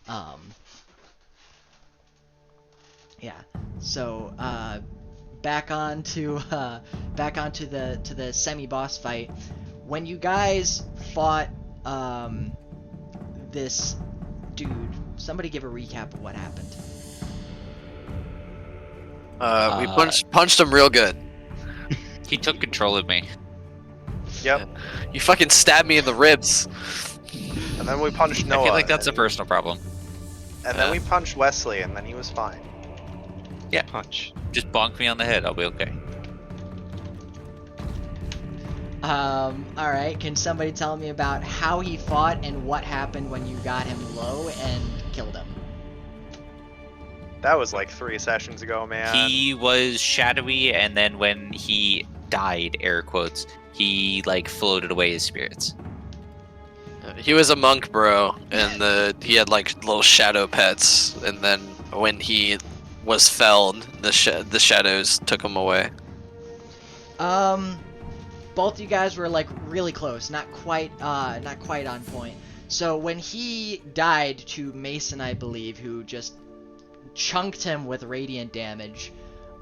Um, yeah. So back onto the semi-boss fight. When you guys fought this dude, somebody give a recap of what happened. We punched him real good. He took control of me. Yep. You fucking stabbed me in the ribs. And then we punched Noah. I feel like that's a personal problem. And then we punched Wesley, and then he was fine. Yeah. Punch. Just bonk me on the head, I'll be okay. Alright, can somebody tell me about how he fought and what happened when you got him low and killed him? That was like 3 sessions ago, man. He was shadowy, and then when he died, air quotes, he like floated away his spirits. He was a monk, bro, and he had like little shadow pets, and then when he was felled, the shadows took him away. Both you guys were like really close, not quite on point. So when he died to Mason, I believe, who just chunked him with radiant damage.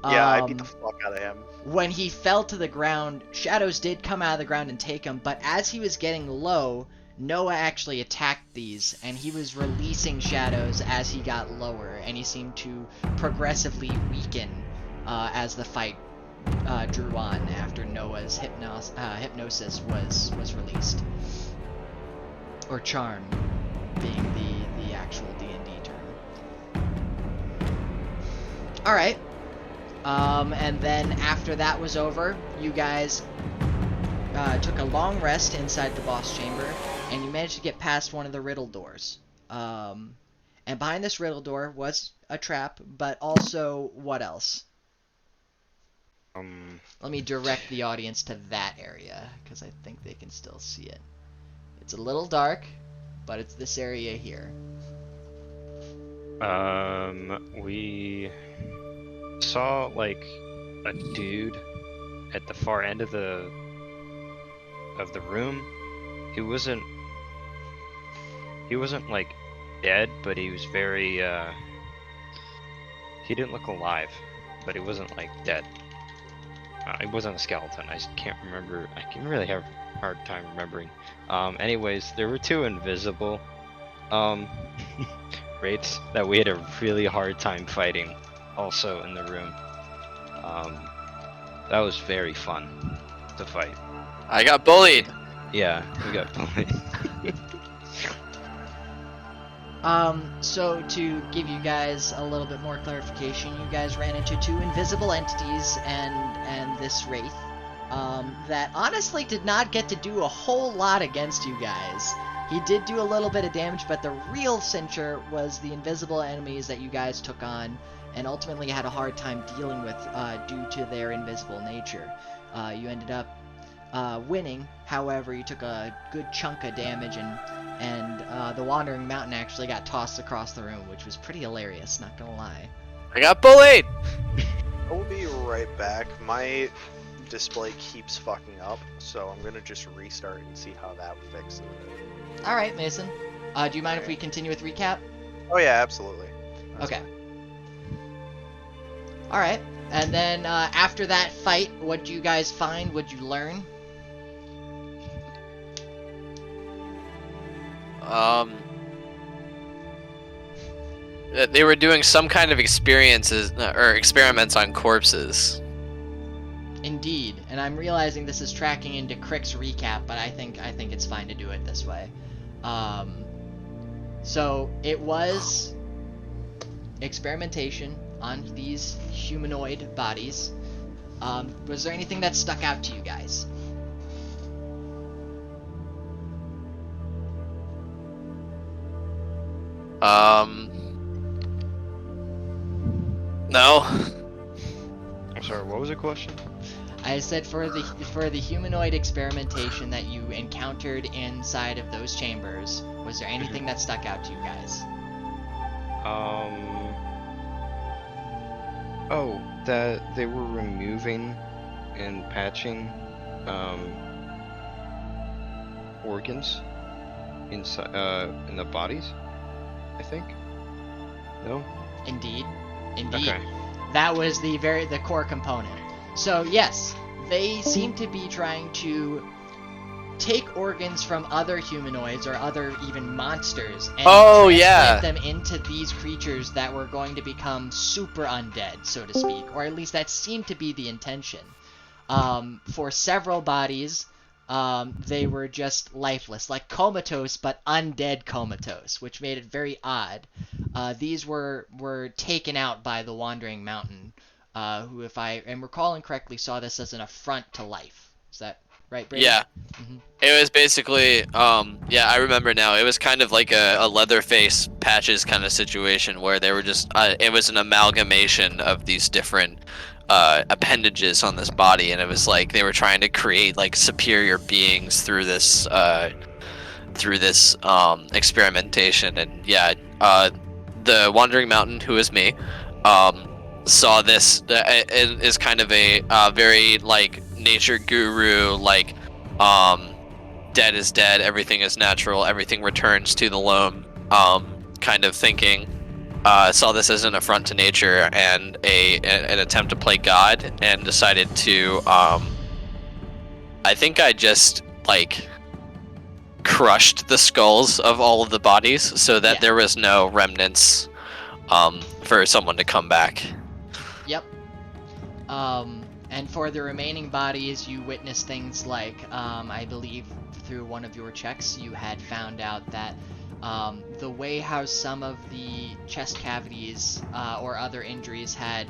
Yeah, I beat the fuck out of him. When he fell to the ground, shadows did come out of the ground and take him, but as he was getting low, Noah actually attacked these, and he was releasing shadows as he got lower, and he seemed to progressively weaken as the fight drew on after Noah's hypnosis was released. Or charm, being the actual D&D term. Alright. And then after that was over, you guys took a long rest inside the boss chamber, and you managed to get past one of the riddle doors. And behind this riddle door was a trap, but also what else? Let me direct the audience to that area, because I think they can still see it. It's a little dark, but it's this area here. We saw like a dude at the far end of the room. He wasn't like dead, but he was very he didn't look alive, but he wasn't like dead. It wasn't a skeleton. I just can't remember. I can really have a hard time remembering. Anyways, there were 2 invisible wraiths that we had a really hard time fighting also in the room. That was very fun to fight. I got bullied. Yeah, we got bullied. So to give you guys a little bit more clarification, you guys ran into 2 invisible entities and this wraith, that honestly did not get to do a whole lot against you guys. He did do a little bit of damage, but the real cincher was the invisible enemies that you guys took on, and ultimately had a hard time dealing with due to their invisible nature. You ended up winning, however, you took a good chunk of damage, and the Wandering Mountain actually got tossed across the room, which was pretty hilarious, not gonna lie. I got bullied. I will be right back. My display keeps fucking up, so I'm gonna just restart and see how that fixes it. Alright, Mason. Do you mind if we continue with recap? Oh yeah, absolutely. That's Okay. fine. Alright. And then after that fight, what do you guys find? What'd you learn? They were doing some kind of experiences or experiments on corpses. Indeed, and I'm realizing this is tracking into Crick's recap, but I think it's fine to do it this way. So it was experimentation on these humanoid bodies. Was there anything that stuck out to you guys? No. I'm sorry, what was the question? I said for the humanoid experimentation that you encountered inside of those chambers, was there anything that stuck out to you guys? Oh, that they were removing and patching organs inside in the bodies. I think. No. Indeed. Okay. That was the core component. So yes, they seem to be trying to take organs from other humanoids or other even monsters and Oh, transplant yeah. them into these creatures that were going to become super undead, so to speak, or at least that seemed to be the intention. For several bodies, they were just lifeless, like comatose, but undead comatose, which made it very odd. These were taken out by the Wandering Mountain, who, if I am recalling correctly, saw this as an affront to life. Is that right, Brady? Yeah. Mhm. It was basically, yeah, I remember now. It was kind of like a Leatherface Patches kind of situation where they were just, it was an amalgamation of these different appendages on this body, and it was like they were trying to create like superior beings through this experimentation. And yeah, the Wandering Mountain, who is me, saw this and is kind of a very like nature guru, like dead is dead, everything is natural, everything returns to the loam kind of thinking. Saw this as an affront to nature and an attempt to play God, and decided to I think I just like crushed the skulls of all of the bodies so that Yeah. there was no remnants for someone to come back. Yep. And for the remaining bodies, you witness things like, I believe through one of your checks, you had found out that the way how some of the chest cavities or other injuries had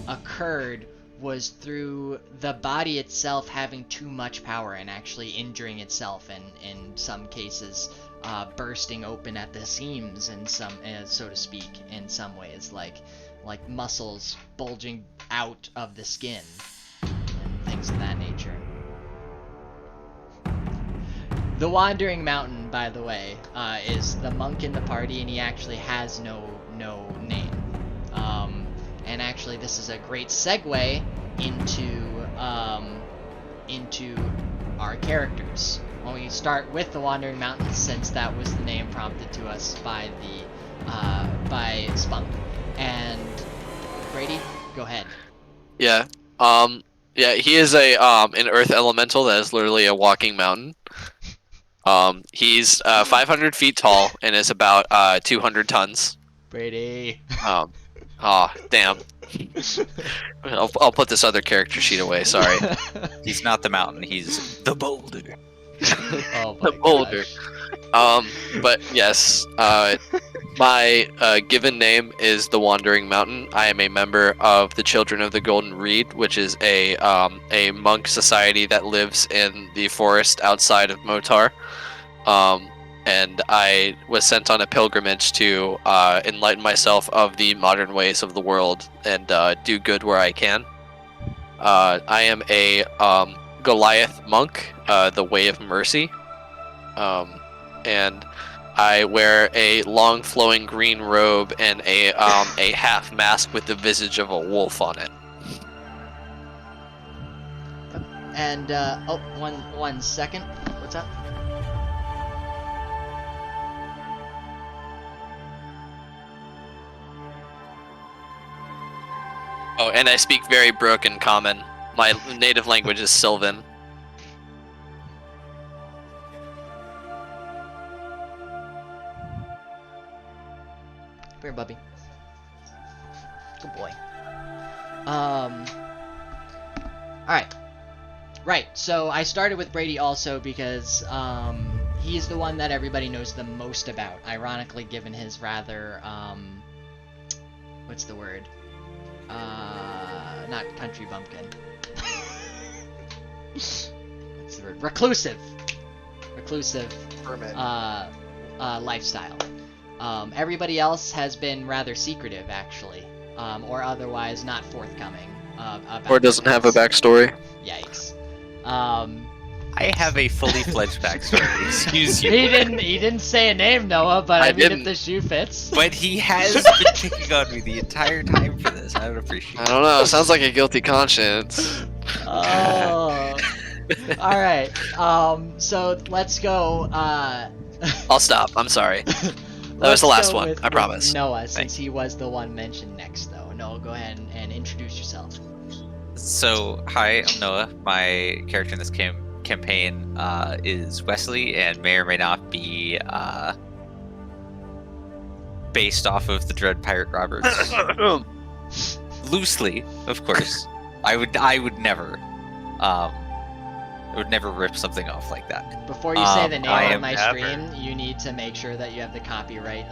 occurred was through the body itself having too much power and actually injuring itself, and in some cases bursting open at the seams in some, so to speak, in some ways, like muscles bulging out of the skin and things of that nature. The Wandering Mountain, by the way, is the monk in the party, and he actually has no name. And actually, this is a great segue into our characters. When we start with the Wandering Mountain, since that was the name prompted to us by Spunk. And Brady, go ahead. Yeah. Yeah, he is an earth elemental that is literally a walking mountain. He's 500 feet tall and is about 200 tons. Brady. Damn. I'll put this other character sheet away, sorry. He's not the mountain. He's the boulder. Oh my The boulder. gosh. But yes, my given name is the Wandering Mountain. I am a member of the Children of the Golden Reed, which is a monk society that lives in the forest outside of Motar. And I was sent on a pilgrimage to enlighten myself of the modern ways of the world and do good where I can. I am a Goliath monk, the Way of Mercy. And I wear a long flowing green robe and a half mask with the visage of a wolf on it. And one second. What's up? Oh, and I speak very broken common. My native language is Sylvan. Come here, Bubby. Good boy. Alright. Right, so I started with Brady also because, he's the one that everybody knows the most about. Ironically, given his rather, what's the word? Not country bumpkin. What's the word? Reclusive. Hermit. Lifestyle. Everybody else has been rather secretive, actually, or otherwise not forthcoming. About Or doesn't have a backstory. Yikes. I have a fully fledged backstory. Excuse you. He didn't say a name, Noah, but I I mean, didn't. if the shoe fits. But he has been picking on me the entire time for this. I don't appreciate I it. don't know, sounds like a guilty conscience. Oh. All right. So let's go. I'll stop, I'm sorry. That was the Let's last go one, with- I with promise. Noah, since he was the one mentioned next, though. Noah, go ahead and introduce yourself. So, hi, I'm Noah. My character in this campaign is Wesley, and may or may not be based off of the Dread Pirate Roberts. Loosely, of course. I would never, I would never rip something off like that. Before you say the name I on am my never. stream, you need to make sure that you have the copyright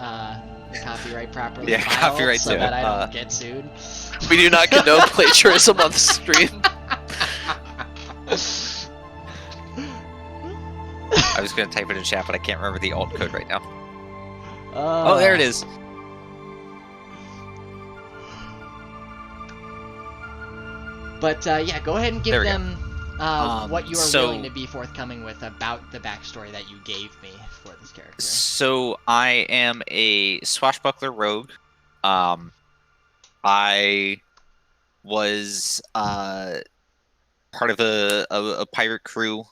properly Yeah, filed copyright so too. that I don't get sued. We do not condone plagiarism on the stream. I was gonna type it in chat, but I can't remember the alt code right now. Oh, Oh, there it is. But yeah, go ahead and give There we go. them what you are so- willing to be forthcoming with about the backstory that you gave me for this character. So I am a swashbuckler rogue. I was part of a pirate crew.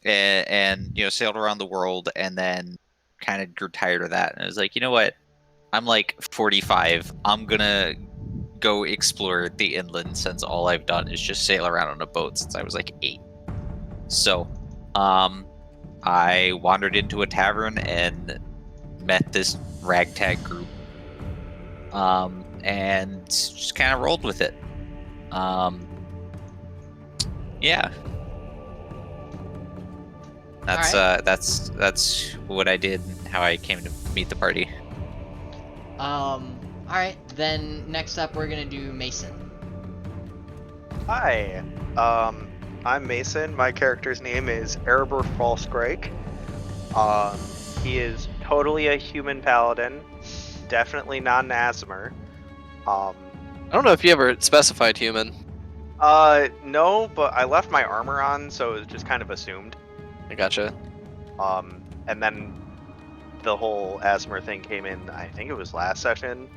And you know, sailed around the world, and then kind of grew tired of that, and I was like, you know what? I'm like 45. I'm gonna go explore the inland, since all I've done is just sail around on a boat since I was like 8. So, I wandered into a tavern and met this ragtag group, and just kind of rolled with it. Yeah. That's what I did and how I came to meet the party. Alright, then next up we're gonna do Mason. Hi, I'm Mason. My character's name is Erebor Falsgrake. He is totally a human paladin, definitely not an Aasimar. I don't know if you ever specified human. No, but I left my armor on, so it was just kind of assumed. I gotcha. And then the whole Aasimar thing came in, I think it was last session.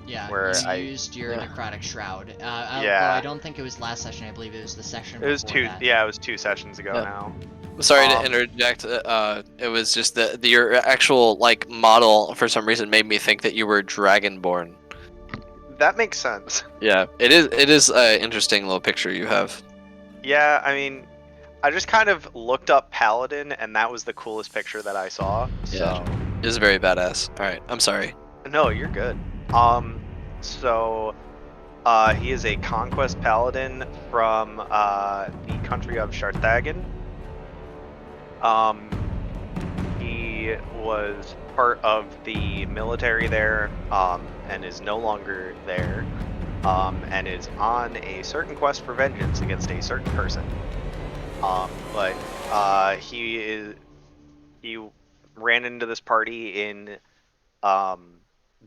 Yeah, Where you I- used your Yeah. necrotic shroud. Yeah. Although I don't think it was last session. I believe it was the session It was before two, that. yeah, it was 2 sessions ago Yep. now. Sorry to Um, interject. It was just that your actual like model for some reason made me think that you were dragonborn. That makes sense. Yeah, it is. It is an interesting little picture you have. Yeah, I mean, I just kind of looked up paladin, and that was the coolest picture that I saw. So. Yeah. It is very badass. All right, I'm sorry. No, you're good. So, he is a conquest paladin from the country of Sharthagen. He was part of the military there, and is no longer there, and is on a certain quest for vengeance against a certain person. But he ran into this party in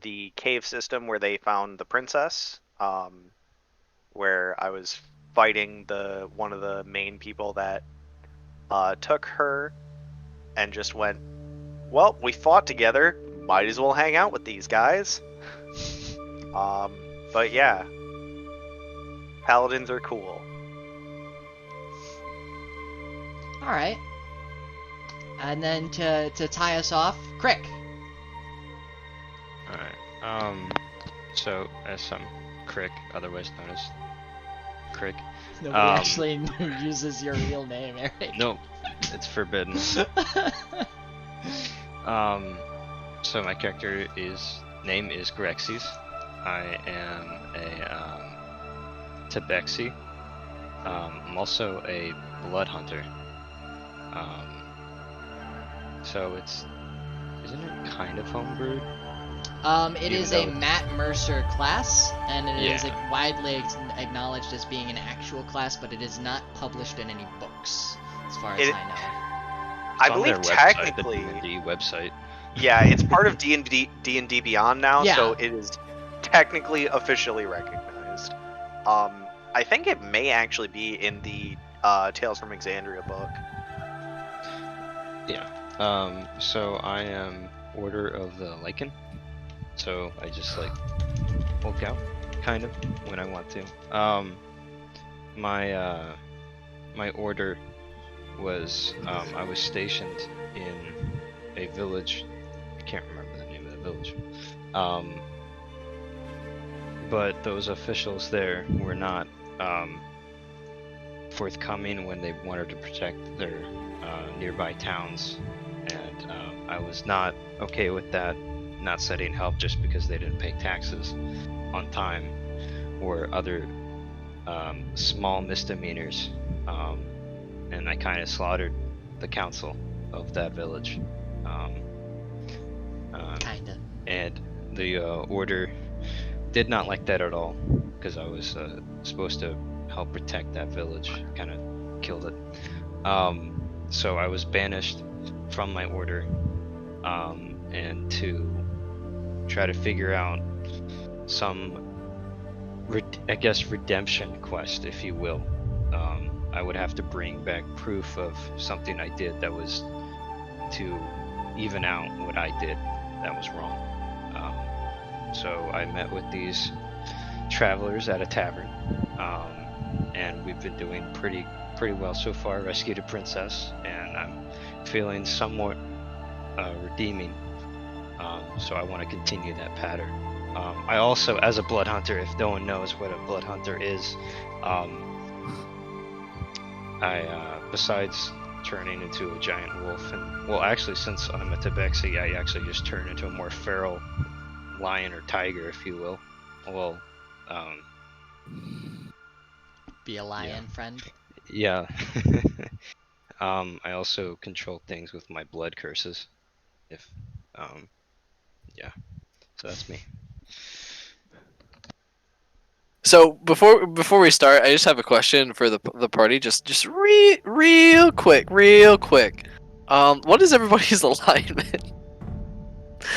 the cave system where they found the princess, where I was fighting one of the main people that took her, and just went, well, we fought together, might as well hang out with these guys. But yeah, paladins are cool. Alright. And then to tie us off, Crick. Alright. So as I'm Crick, otherwise known as Crick. Nobody actually uses your real name, Eric. No, it's forbidden. So my character name is Grexis. I am a Tabaxi. I'm also a blood hunter. So isn't it kind of homebrewed? It Even is a though- Matt Mercer class, and it is Yeah. widely acknowledged as being an actual class, but it is not published in any books, as far as It- I know. I It's on believe their website, technically, the D&D website. yeah, it's part of D&D Beyond now, Yeah. so it is technically officially recognized. I think it may actually be in the Tales from Exandria book. So I am Order of the Lycan. So I just like walk out, kind of, when I want to. My order was I was stationed in a village. I can't remember the name of the village. But those officials there were not forthcoming when they wanted to protect their nearby towns, and I was not okay with that, not setting help just because they didn't pay taxes on time, or other small misdemeanors, and I kind of slaughtered the council of that village. Kinda. And the order did not like that at all, because I was supposed to help protect that village. Kind of killed it. So I was banished from my order, and to try to figure out some, I guess, redemption quest, if you will. I would have to bring back proof of something I did that was to even out what I did that was wrong. So I met with these travelers at a tavern, and we've been doing pretty well so far. Rescued a princess, and I'm feeling somewhat redeeming. So I want to continue that pattern. I also, as a blood hunter, if no one knows what a blood hunter is, I besides turning into a giant wolf, and well, actually, since I'm a tabaxi, I actually just turn into a more feral lion or tiger, if you will. Well, Be a lion, friend. yeah. I also control things with my blood curses. If, yeah. So that's me. So before we start, I just have a question for the party, just real quick. What is everybody's alignment?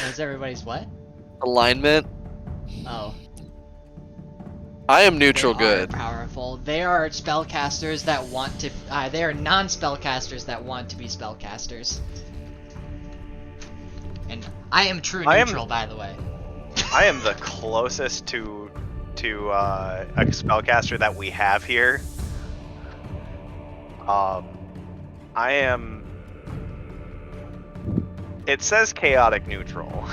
Is everybody's what? Alignment? Oh. I am neutral They good. are powerful. They are spellcasters that want to. They are non-spellcasters that want to be spellcasters. And I am true neutral, by the way. I am the closest to a spellcaster that we have here. I am. It says chaotic neutral.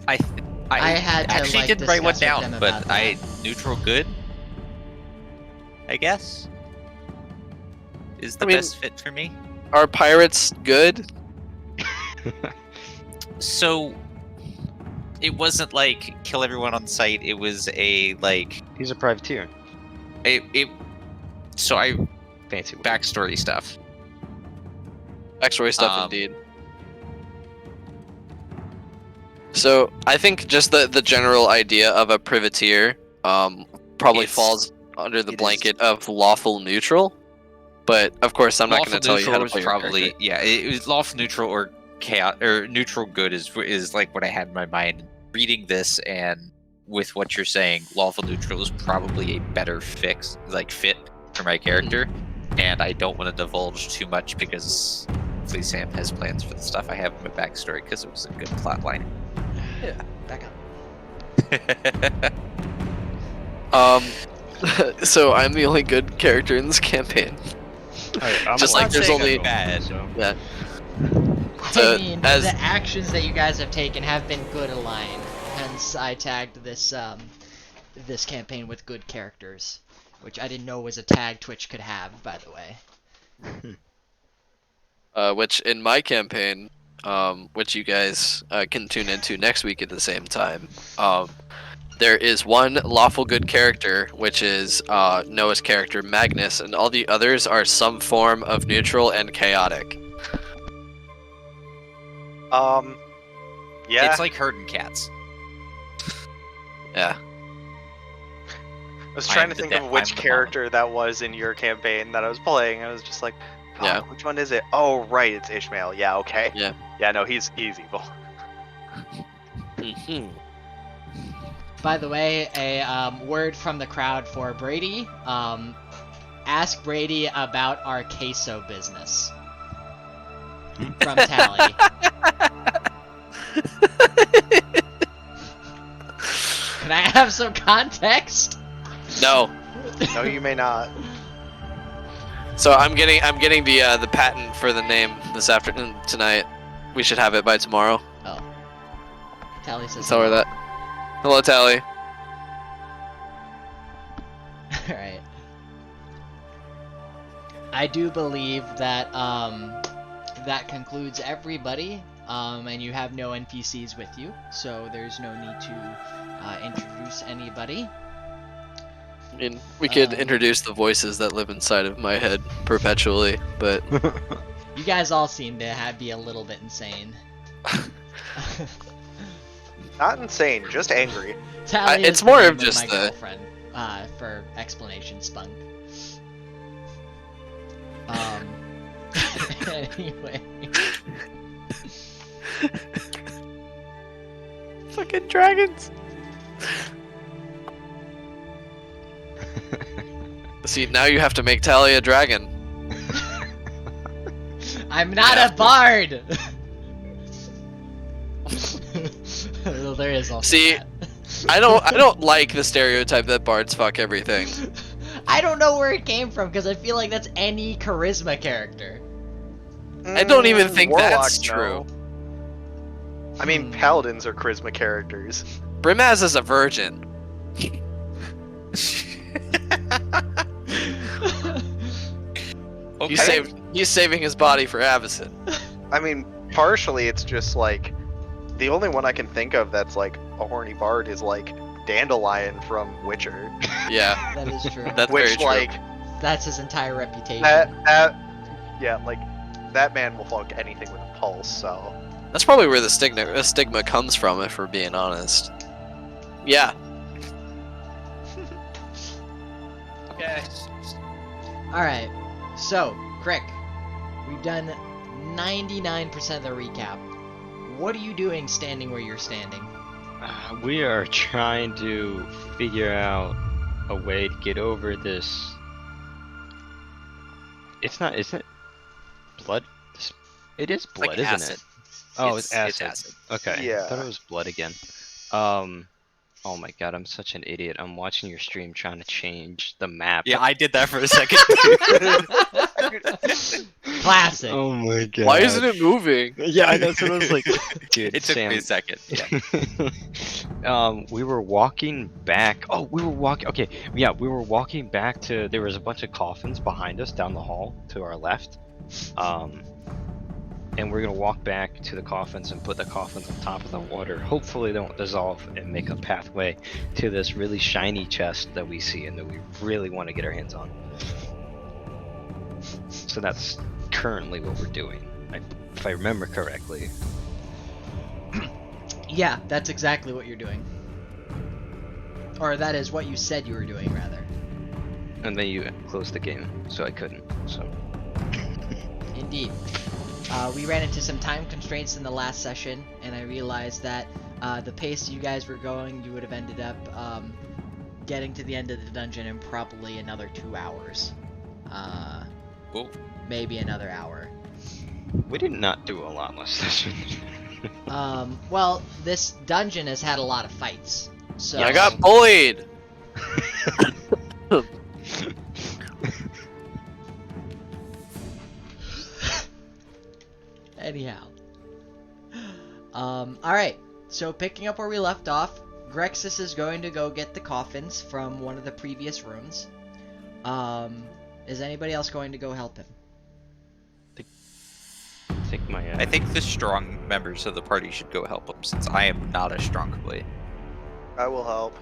I had to, actually like, didn't write one discuss with down, them but about I that. neutral good. I guess is the I mean- best fit for me. Are pirates good? So it wasn't like kill everyone on sight. It was a like He's a privateer. it. So I Fancy word. backstory stuff. Backstory stuff, Um, indeed. So I think just the general idea of a privateer probably It's- falls under the it is- blanket of lawful neutral. But of course, I'm not going Lawful to tell you how to was play your probably character. yeah. It was lawful neutral or chaos or neutral good is like what I had in my mind. Reading this and with what you're saying, lawful neutral is probably a better fit for my character, and I don't want to divulge too much because hopefully Sam has plans for the stuff I have in my backstory because it was a good plot line. Back up. So I'm the only good character in this campaign. I'm Just a like not there's saying only I'm bad. So. yeah. I So, mean, as- the actions that you guys have taken have been good aligned. Hence, I tagged this this campaign with good characters, which I didn't know was a tag Twitch could have, by the way. Which in my campaign, which you guys can tune into next week at the same time, there is one lawful good character, which is Noah's character Magnus, and all the others are some form of neutral and chaotic. Yeah. It's like herding cats. Yeah. I was trying to I'm the think de- of which I'm the character that was in your campaign that I was playing. I was just like, oh, Yeah. which one is it? Oh, right, it's Ishmael. Yeah, okay. Yeah. Yeah, no, he's evil. Mhm. By the way, a word from the crowd for Brady. Ask Brady about our queso business. From Tally. Can I have some context? No. No, you may not. So I'm getting the patent for the name this afternoon tonight. We should have it by tomorrow. Oh. Tally says Tell her hello. that. Hello, Tally. Alright. I do believe that that concludes everybody. And you have no NPCs with you, so there's no need to introduce anybody. I mean, we could Um, introduce the voices that live inside of my head perpetually, but You guys all seem to be a little bit insane. Not insane, just angry. Tally it's is the more name of just my the- girlfriend, for explanation spunk. Anyway. fucking dragons. See, now you have to make Tally a dragon. I'm not Yeah. a bard! Well, there is also See, that. I don't like the stereotype that bards fuck everything. I don't know where it came from, because I feel like that's any charisma character. I don't even think Warlocks, that's true. no. I mean, paladins are charisma characters. Brimaz is a virgin. Okay. He's saving his body for Avacyn. I mean, partially it's just like the only one I can think of that's like a horny bard is like Dandelion from Witcher, Yeah, That is true. that's very which true. like That's his entire reputation. yeah, like that man will fuck anything with a pulse. So That's probably where the stigma comes from, if we're being honest. Yeah. Okay. Alright, so, Crick, we've done 99% of the recap. What are you doing standing where you're standing? We are trying to figure out a way to get over this. It's not, isn't it? Blood? It is Like blood, isn't acid. it? Oh, it's acid. acid. Okay. Yeah. I thought it was blood again. Oh my god, I'm such an idiot. I'm watching your stream trying to change the map. Yeah, I did that for a second. Classic. Oh my god. Why isn't it moving? Yeah, that's what I was like. Dude, It took Sam. me a second. Yeah. We were walking back. Oh, we were walking. Okay, yeah, we were walking back to. There was a bunch of coffins behind us down the hall to our left. And we're gonna walk back to the coffins and put the coffins on top of the water. Hopefully, they won't dissolve and make a pathway to this really shiny chest that we see and that we really want to get our hands on. So that's currently what we're doing, if I remember correctly. Yeah, that's exactly what you're doing. Or that is what you said you were doing, rather. And then you closed the game, so I couldn't. So. Indeed. We ran into some time constraints in the last session, and I realized that the pace you guys were going, you would have ended up getting to the end of the dungeon in probably another 2 hours. Cool. Maybe another hour. We did not do a lot last session. Well, this dungeon has had a lot of fights, so... I got bullied. Anyhow. Alright, so picking up where we left off, Grexus is going to go get the coffins from one of the previous rooms. Is anybody else going to go help him? I think the strong members of the party should go help him, since I am not a strong blade. I will help.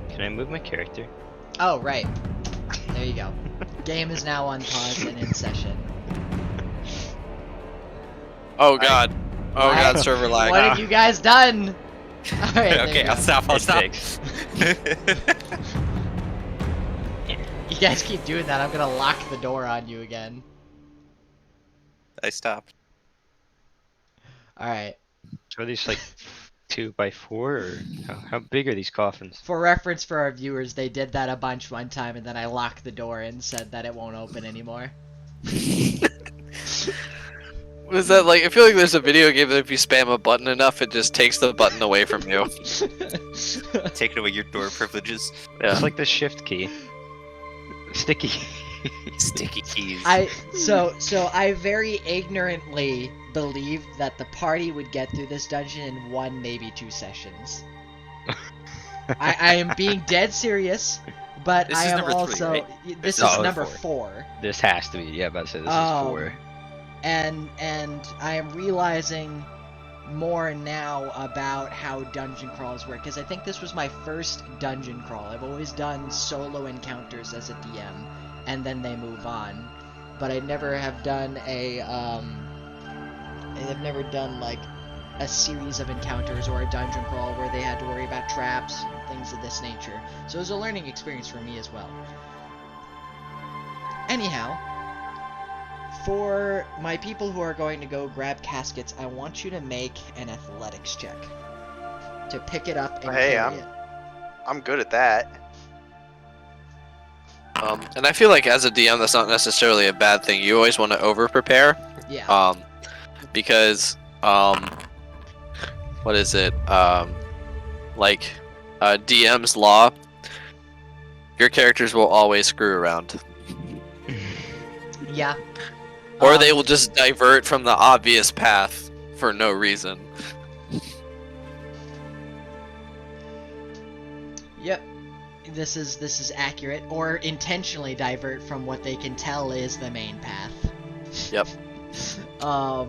Can I move my character? Oh, right. There you go. Game is now on pause and in session. Oh god. Oh What? god, server lag. What have you guys done? Alright, there Okay, you go. I'll stop. I'll It stop. takes. You guys keep doing that, I'm gonna lock the door on you again. I stopped. Alright. Are these like 2x4 or how big are these coffins? For reference for our viewers, they did that a bunch one time and then I locked the door and said that it won't open anymore. Was that like? I feel like there's a video game that if you spam a button enough, it just takes the button away from you. Taking away your door privileges. Yeah. It's like the shift key. Sticky. Sticky keys. So I very ignorantly believed that the party would get through this dungeon in 1, maybe 2 sessions. I am being dead serious, but This I is am number 3, also right? this No, is it's number 4. 4. This has to be. Yeah, about to say this is 4. And I am realizing more now about how dungeon crawls work, because I think this was my first dungeon crawl. I've always done solo encounters as a DM, and then they move on. But I never have done I've never done like a series of encounters or a dungeon crawl where they had to worry about traps and things of this nature. So it was a learning experience for me as well. Anyhow, for my people who are going to go grab caskets, I want you to make an athletics check to pick it up and Hey, carry it. I'm good at that. And I feel like as a DM, that's not necessarily a bad thing. You always want to over prepare. Yeah. Because what is it? DM's law. Your characters will always screw around, Yeah. or they will just divert from the obvious path for no reason. Yep. This is accurate, or intentionally divert from what they can tell is the main path. Yep. To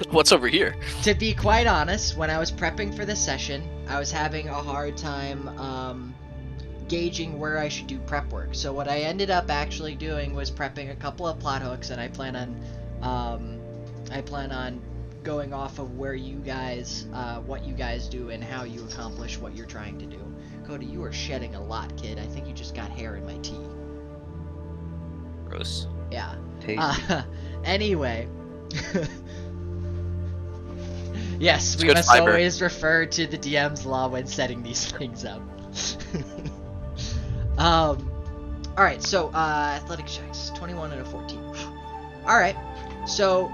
What's over here? be quite honest, when I was prepping for this session, I was having a hard time gauging where I should do prep work. So what I ended up actually doing was prepping a couple of plot hooks, and I plan on going off of where you guys, what you guys do and how you accomplish what you're trying to do. Cody, you are shedding a lot, kid. I think you just got hair in my tea. Gross. Yeah. Tasty. Anyway. Yes, It's we good must fiber. always refer to the DM's law when setting these things up. Alright, so, athletics checks. 21 and a 14. Alright, so,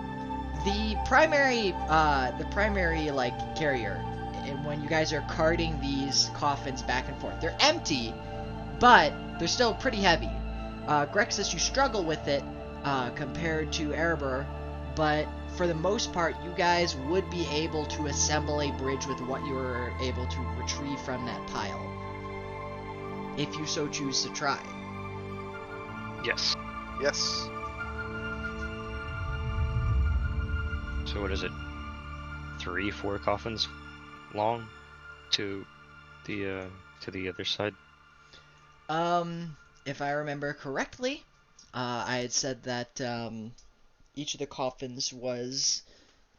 the primary, like, carrier, and when you guys are carting these coffins back and forth, they're empty, but they're still pretty heavy. Grexus, you struggle with it, compared to Erebor, but for the most part, you guys would be able to assemble a bridge with what you were able to retrieve from that pile. If you so choose to try. Yes. Yes. So what is it? 3, 4 coffins long to the other side? If I remember correctly, I had said that each of the coffins was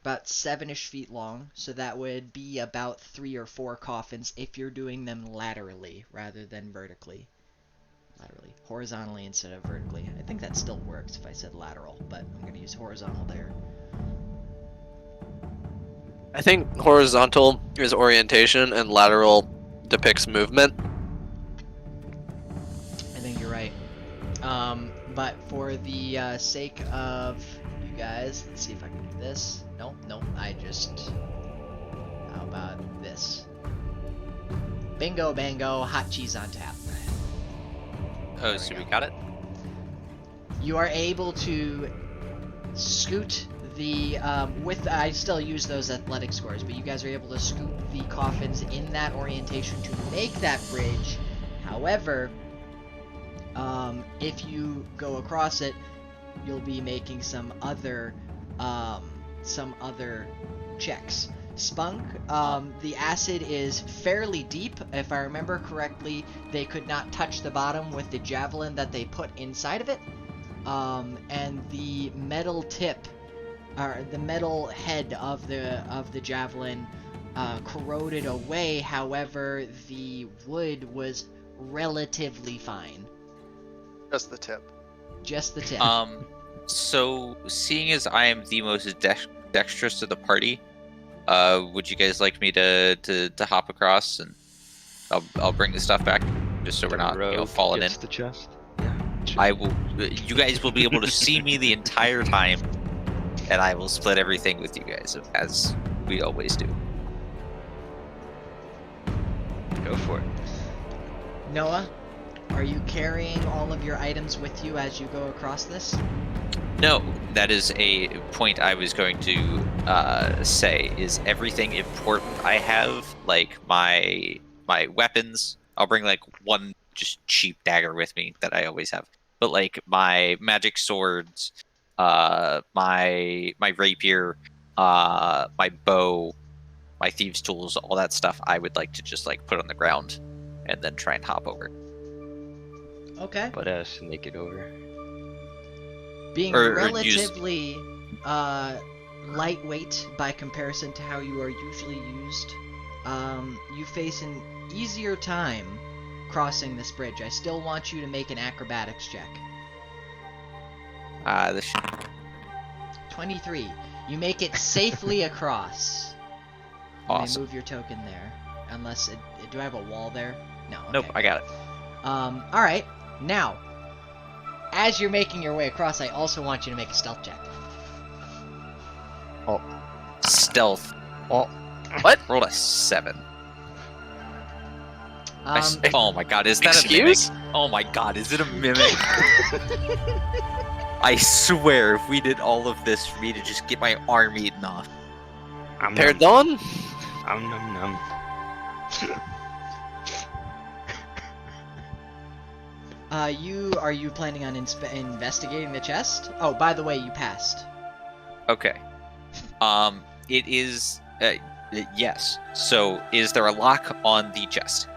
about 7-ish feet long, so that would be about 3 or 4 coffins if you're doing them laterally rather than vertically. Horizontally instead of vertically. I think that still works if I said lateral, but I'm going to use horizontal there. I think horizontal is orientation and lateral depicts movement. I think you're right. But for the sake of you guys, let's see if I can do this. Nope, how about this? Bingo bango, hot cheese on tap. Oh, so we got it? You are able to scoot the, I still use those athletic scores, but you guys are able to scoot the coffins in that orientation to make that bridge. However, if you go across it, you'll be making some other checks. Spunk, the acid is fairly deep. If I remember correctly, they could not touch the bottom with the javelin that they put inside of it. And the metal tip, or the metal head of the javelin, corroded away. However, the wood was relatively fine. Just the tip. Just the tip. So seeing as I am the most dexterous of the party, would you guys like me to hop across, and I'll bring the stuff back just so we're not falling in. The chest. I will. You guys will be able to see me the entire time, and I will split everything with you guys as we always do. Go for it. Noah, Are you carrying all of your items with you as you go across this? No, that is a point I was going to say. Is everything important I have, like my weapons? I'll bring like one just cheap dagger with me that I always have. But like my magic swords, my rapier, my bow, my thieves' tools, all that stuff, I would like to just like put on the ground, and then try and hop over. Okay. Butt ass naked over. Being or use- relatively lightweight by comparison to how you are usually used, you face an easier time crossing this bridge. I still want you to make an acrobatics check. This should 23. You make it safely across. You may awesome. move your token there. Unless do I have a wall there? No. Okay. Nope, I got it. Alright. Now, as you're making your way across, I also want you to make a stealth check. Stealth. Oh, What? Rolled a 7. Um, Oh my god, is that Excuse? a mimic? Oh my god, is it a mimic? I swear, if we did all of this for me to just get my arm eaten off. Pardon? Nom nom. Are you planning on investigating the chest? Oh, by the way, you passed. Okay. It is, yes. So, is there a lock on the chest?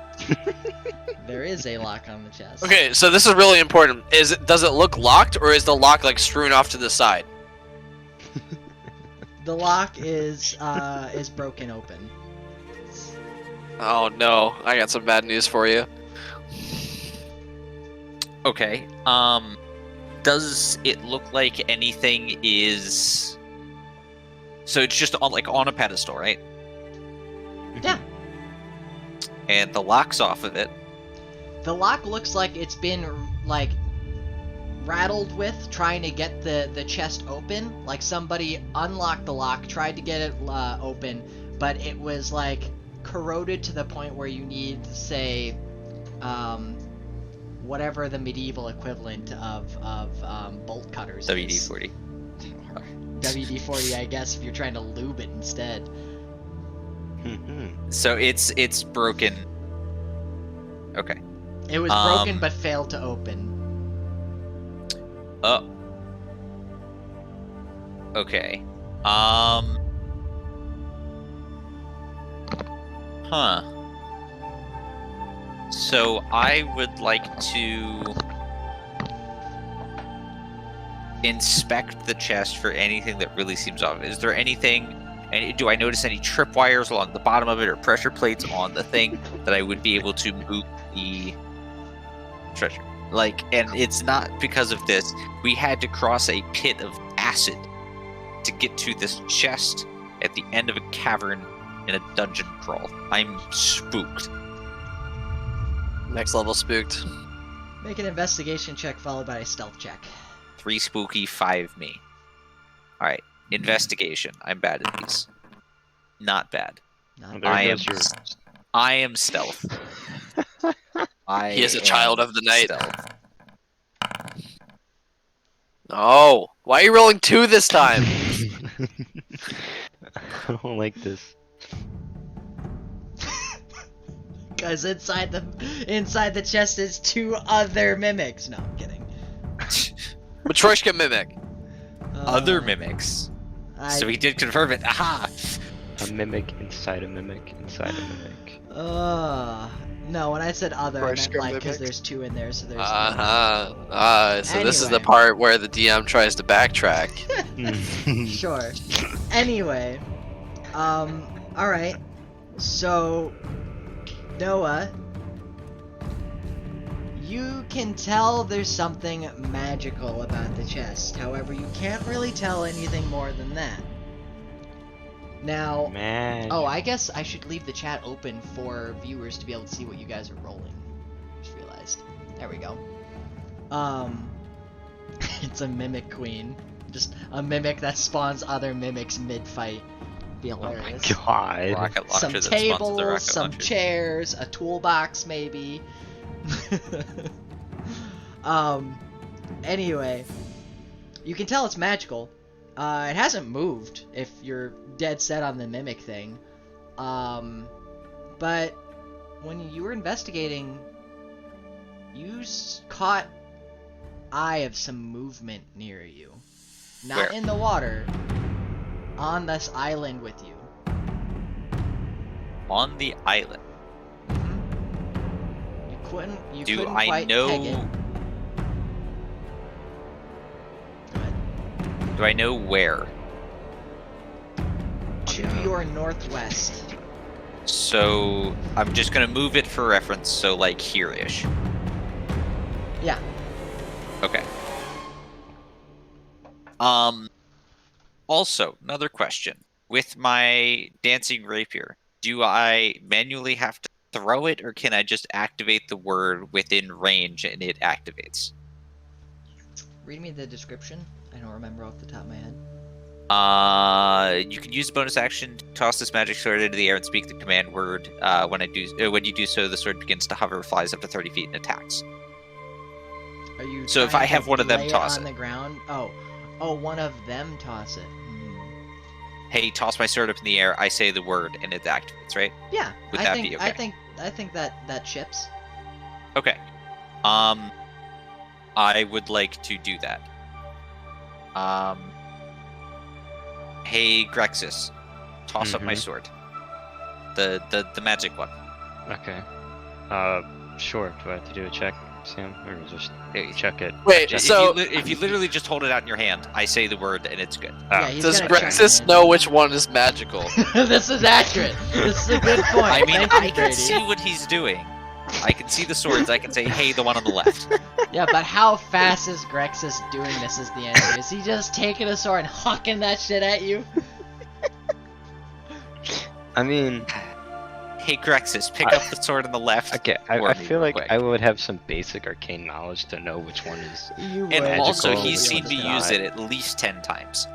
There is a lock on the chest. Okay, so this is really important. Does it look locked, or is the lock like strewn off to the side? The lock is broken open. Oh no, I got some bad news for you. Okay. Does it look like anything is... So it's just on, like, on a pedestal, right? Yeah. And the lock's off of it. The lock looks like it's been like rattled with trying to get the chest open. Like somebody unlocked the lock, tried to get it open, but it was like corroded to the point where you need, say, whatever the medieval equivalent of bolt cutters is. WD-40. WD-40, I guess, if you're trying to lube it instead. So it's broken. Okay. It was broken but failed to open. Oh. Okay. Huh. So I would like to inspect the chest for anything that really seems off. Is there anything, and do I notice any tripwires along the bottom of it or pressure plates on the thing that I would be able to move the treasure? Like, and it's not because of this. We had to cross a pit of acid to get to this chest at the end of a cavern in a dungeon crawl. I'm spooked. Next level spooked. Make an investigation check followed by a stealth check. 3 spooky, 5 me. Alright, investigation. I'm bad at these. Not bad. Not There I goes am your- I am stealth. He is a am child of the night. stealth. Oh, why are you rolling 2 this time? I don't like this. Because inside the chest is 2 other mimics. No, I'm kidding. Matryoshka mimic. Other mimics. So he did confirm it. Aha! A mimic inside a mimic inside a mimic. No, when I said other, I meant Matryoshka like because mimic? there's 2 in there, so there's. So this is the Anyway. part where the DM tries to backtrack. Sure. Anyway, alright. So, Noah, you can tell there's something magical about the chest. However, you can't really tell anything more than that. Now, Man. oh, I guess I should leave the chat open for viewers to be able to see what you guys are rolling. Just realized. There we go. It's a mimic queen. Just a mimic that spawns other mimics mid-fight. Be Oh my hilarious. god. Rocket launcher Some that spawns the tables, rocket some launcher. chairs, a toolbox maybe. Anyway, you can tell it's magical. It hasn't moved if you're dead set on the mimic thing. But when you were investigating, you caught eye of some movement near you. Not Where? in the water. On this island with you. On the island. You couldn't. You Do couldn't I quite know? peg it. Go ahead. Do I know where? To your northwest. So I'm just gonna move it for reference. So like here-ish. Yeah. Okay. Also, another question. With my dancing rapier, do I manually have to throw it, or can I just activate the word within range and it activates? Read me the description. I don't remember off the top of my head. You can use a bonus action to toss this magic sword into the air and speak the command word. When you do so, the sword begins to hover, flies up to 30 feet, and attacks. Are you? So if trying I have to one of them lay toss on it. the ground. Oh, one of them toss it. Hey, toss my sword up in the air. I say the word, and it activates. Right? Yeah, Would I that think be okay? I think that chips. Okay. I would like to do that. Hey, Grexis, toss up my sword. The magic one. Okay. Sure. Do I have to do a check, Sam, or just Hey, check it? Wait, If so if you literally just hold it out in your hand, I say the word and it's good. Yeah, he's does gonna check Grexis it. know which one is magical? This is accurate. This is a good point. I mean, Thank you, I can Brady. see what he's doing. I can see the swords. I can say, hey, the one on the left. Yeah, but how fast is Grexis doing this is the answer. Is he just taking a sword and hucking that shit at you? I mean, Hey, Grexis, pick up the sword on the left. okay. for I me feel real like quick. I would have some basic arcane knowledge to know which one is. You And would. also, magical he's with seen me what's use not. it at least 10 times.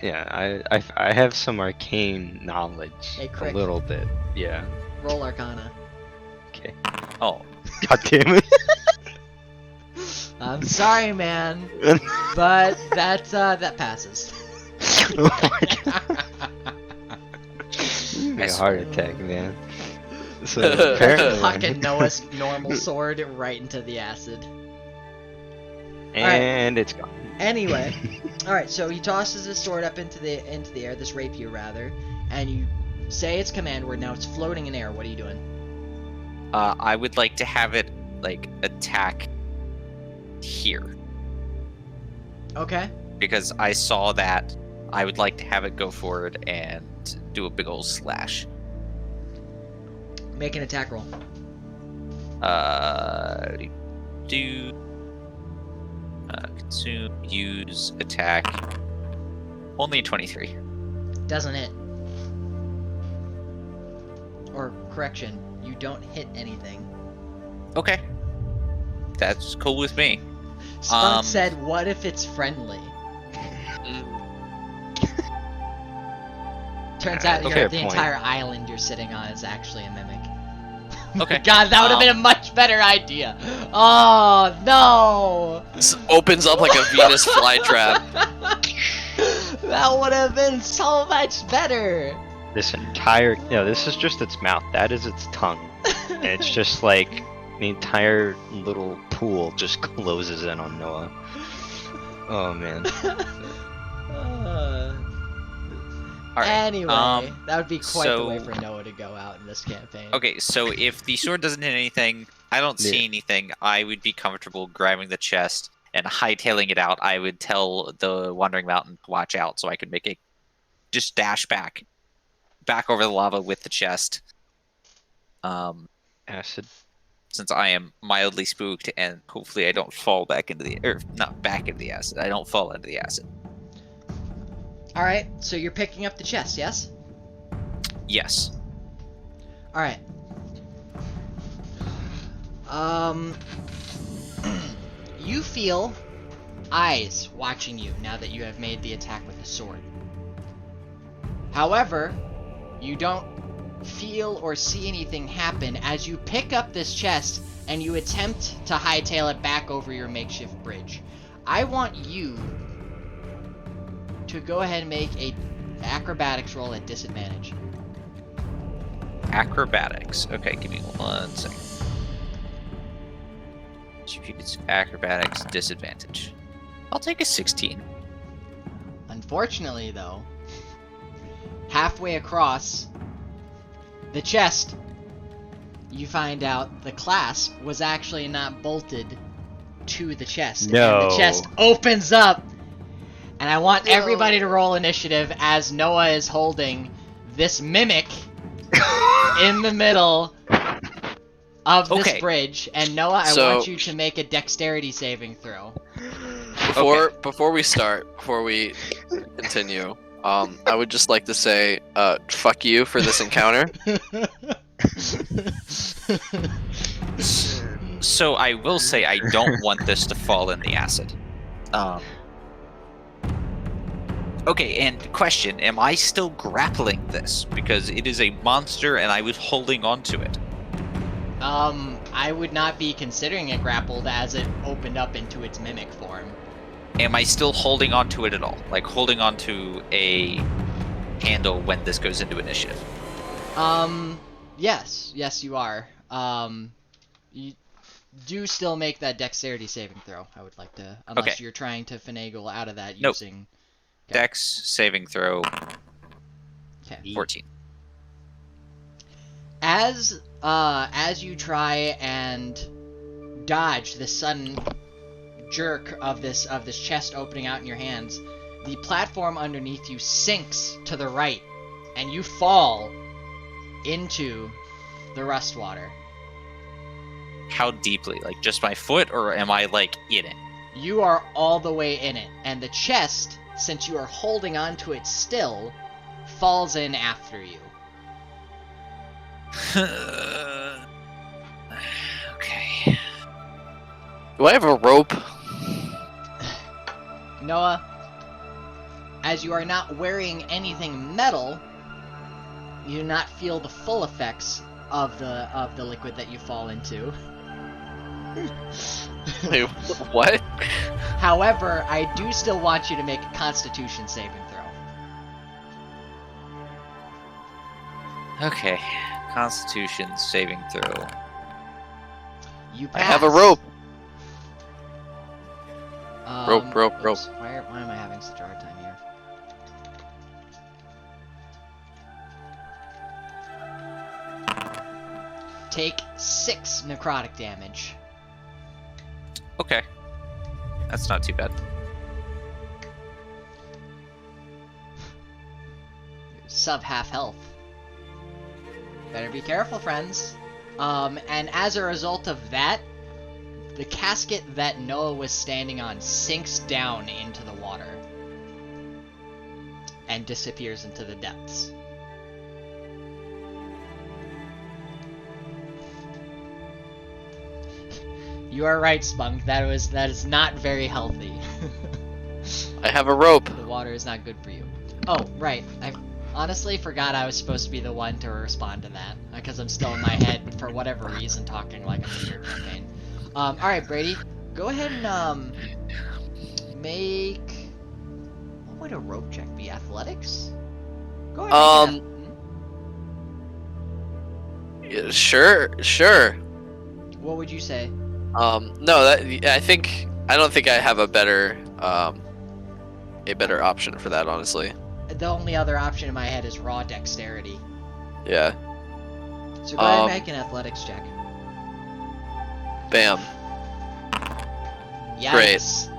Yeah, I have some arcane knowledge. Hey, a Crick. little bit. Yeah. Roll Arcana. Okay. Oh, God damn it. I'm sorry, man, but that passes. Oh my God. Give me a heart attack, man. So apparently, Hucking Noah's normal sword right into the acid. and it's gone. Anyway, all right. So he tosses his sword up into the air, this rapier rather, and you say its command word. Now it's floating in air. What are you doing? I would like to have it, like, attack here. Okay. Because I saw that. I would like to have it go forward and do a big old slash. Make an attack roll. Consume, use, attack. Only 23. Doesn't hit. Or correction, you don't hit anything. Okay. That's cool with me. Spunk said, "What if it's friendly?" Turns out Okay, the point. entire island you're sitting on is actually a mimic. Okay. God, that would have been a much better idea. Oh no! This opens up like a Venus flytrap. That would have been so much better. This entire, this is just its mouth. That is its tongue. And it's just like the entire little pool just closes in on Noah. Oh man. All right. Anyway, that would be quite the way so- for Noah to go out in this campaign. Okay, so if the sword doesn't hit anything, I don't see Yeah. anything, I would be comfortable grabbing the chest and hightailing it out. I would tell the Wandering Mountain to watch out so I could make it just dash back over the lava with the chest. Acid. Since I am mildly spooked and hopefully I don't fall back into the not back into the acid. I don't fall into the acid. All right, so you're picking up the chest, yes? Yes. All right. You feel eyes watching you now that you have made the attack with the sword. However, you don't feel or see anything happen as you pick up this chest and you attempt to hightail it back over your makeshift bridge. I want you to go ahead and make a acrobatics roll at disadvantage. Acrobatics. Okay, give me 1 second. Acrobatics disadvantage. I'll take a 16. Unfortunately, though, halfway across the chest, you find out the clasp was actually not bolted to the chest. And No. the chest opens up, and I want everybody to roll initiative as Noah is holding this mimic in the middle of this Okay. bridge. And Noah, I So- want you to make a dexterity saving throw. Before we continue, I would just like to say, fuck you for this encounter. So I will say I don't want this to fall in the acid. Okay, and question, am I still grappling this? Because it is a monster and I was holding on to it. I would not be considering it grappled as it opened up into its mimic form. Am I still holding on to it at all? Like holding on to a handle when this goes into initiative? Yes, you are. You do still make that dexterity saving throw. I would like to, unless Okay. you're trying to finagle out of that Nope. using. Okay. Dex saving throw Okay. 14. As you try and dodge the sudden jerk of this chest opening out in your hands, the platform underneath you sinks to the right, and you fall into the rust water. How deeply? Like just my foot, or am I like in it? You are all the way in it, and the chest, since you are holding onto it still, falls in after you. Okay. Do I have a rope? Noah, as you are not wearing anything metal, you do not feel the full effects of the liquid that you fall into. Wait, what? However, I do still want you to make a Constitution saving throw. Okay. Constitution saving throw. You I pass. have a rope. Rope. Oops, why am I having such a hard time here? Take 6 necrotic damage. Okay. That's not too bad. Sub half health. Better be careful, friends. And as a result of that, the casket that Noah was standing on sinks down into the water and disappears into the depths. You are right, Spunk. That is not very healthy. I have a rope. The water is not good for you. Oh, right. I honestly forgot I was supposed to be the one to respond to that, because I'm still in my head, for whatever reason, talking like I'm in your campaign. Alright, Brady. Go ahead and, make... What would a rope check be? Athletics? Go ahead and make Yeah, sure. what would you say? No, I don't think I have a better option for that, honestly. The only other option in my head is raw dexterity. Yeah. So go ahead and make an athletics check. Bam. Yikes.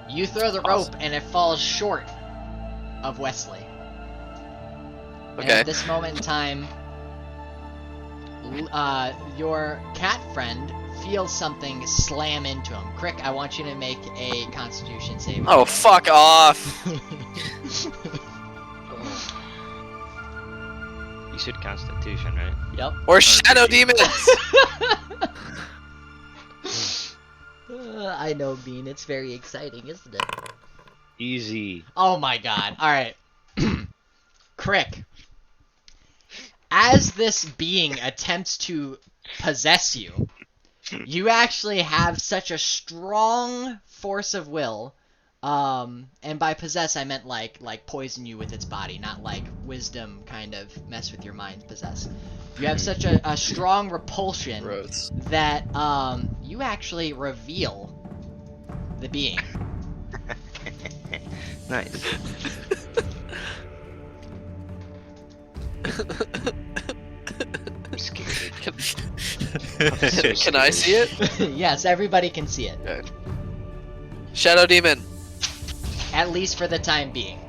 You throw the rope and it falls short of Wesley. And Okay. at this moment in time, your cat friend feels something slam into him. Crick, I want you to make a Constitution saving. Oh, fuck off! You said Constitution, right? Yep. Or shadow demons! I know, Bean. It's very exciting, isn't it? Easy. Oh my god. Alright. Crick. as this being attempts to possess you, you actually have such a strong force of will. And by possess, I meant like poison you with its body, not like wisdom kind of mess with your mind possess. You have such a strong repulsion Gross. that you actually reveal the being. Nice. I'm scared. Can I see it? Yes, everybody can see it, Shadow Demon. at least for the time being.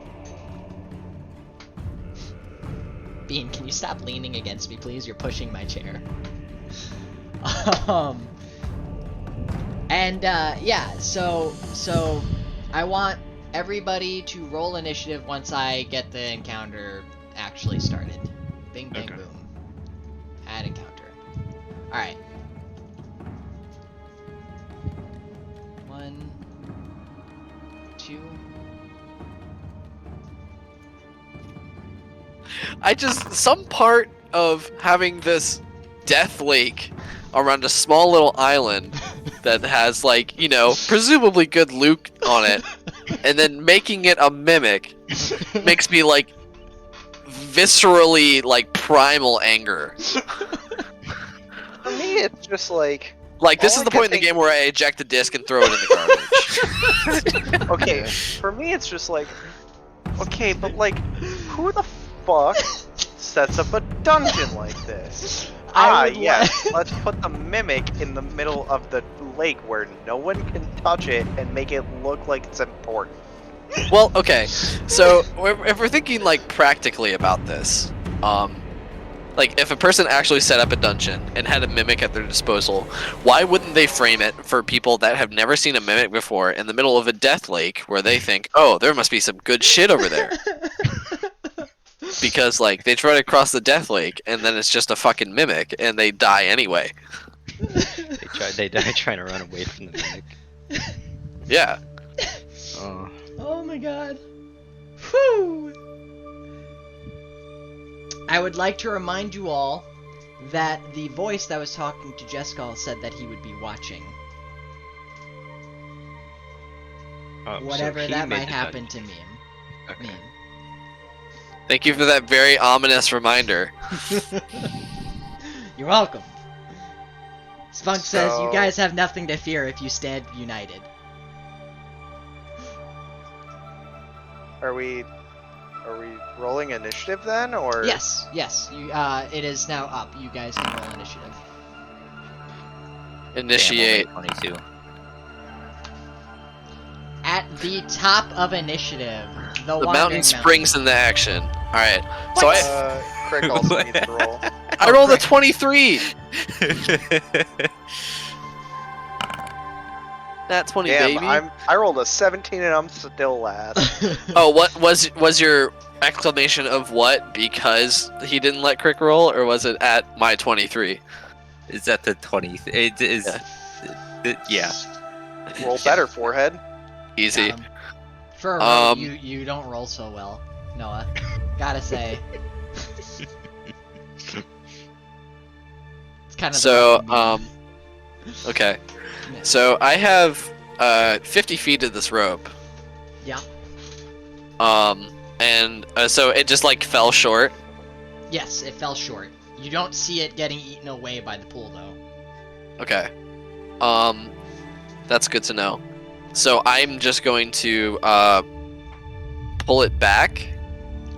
Bean, can you stop leaning against me, please? You're pushing my chair. Yeah, so I want everybody to roll initiative once I get the encounter actually started. Bing, bang, Okay. boom. Add encounter. Alright. 1, 2. Some part of having this death lake around a small little island that has, like, you know, presumably good loot on it, and then making it a mimic makes me, like, viscerally, like, primal anger. For me, it's just like, Like, this All is I the can point in the think- game where I eject a disc and throw it in the garbage. okay, for me, it's just like, okay, but like, who the fuck sets up a dungeon like this? I would Yes, let's put the mimic in the middle of the lake where no one can touch it and make it look like it's important. Well, okay, so if we're thinking, like, practically about this, like, if a person actually set up a dungeon and had a mimic at their disposal, why wouldn't they frame it for people that have never seen a mimic before in the middle of a death lake where they think, oh, there must be some good shit over there? Because, like, they try to cross the death lake and then it's just a fucking mimic and they die anyway. They die trying to run away from the mimic. Yeah. Oh. Oh my god. Whew. I would like to remind you all that the voice that was talking to Jeskal said that he would be watching. Oh, so Whatever he that made might the happen to dungeon. Meme. Okay. Thank you for that very ominous reminder. You're welcome. Spunk says, you So- guys have nothing to fear if you stand united. Are we rolling initiative then, or? Yes, you, it is now up. You guys can roll initiative. Initiate. Yeah, I'm only 22. At the top of initiative, the The Wandering mountain springs into action. Alright, so Craig also needs to roll. I rolled a 23! Nat 20, Damn, baby. I rolled a 17 and I'm still last. Oh, what was your exclamation of what? Because he didn't let Crick roll, or was it at my 23? Is that the 20? It is. Yeah. Roll better, forehead. Easy. For a roll, you don't roll so well, Noah. Gotta say. It's kind of So, okay. So I have 50 feet of this rope. Yeah. And so it just like fell short. Yes, it fell short. You don't see it getting eaten away by the pool, though. Okay. That's good to know. So I'm just going to pull it back.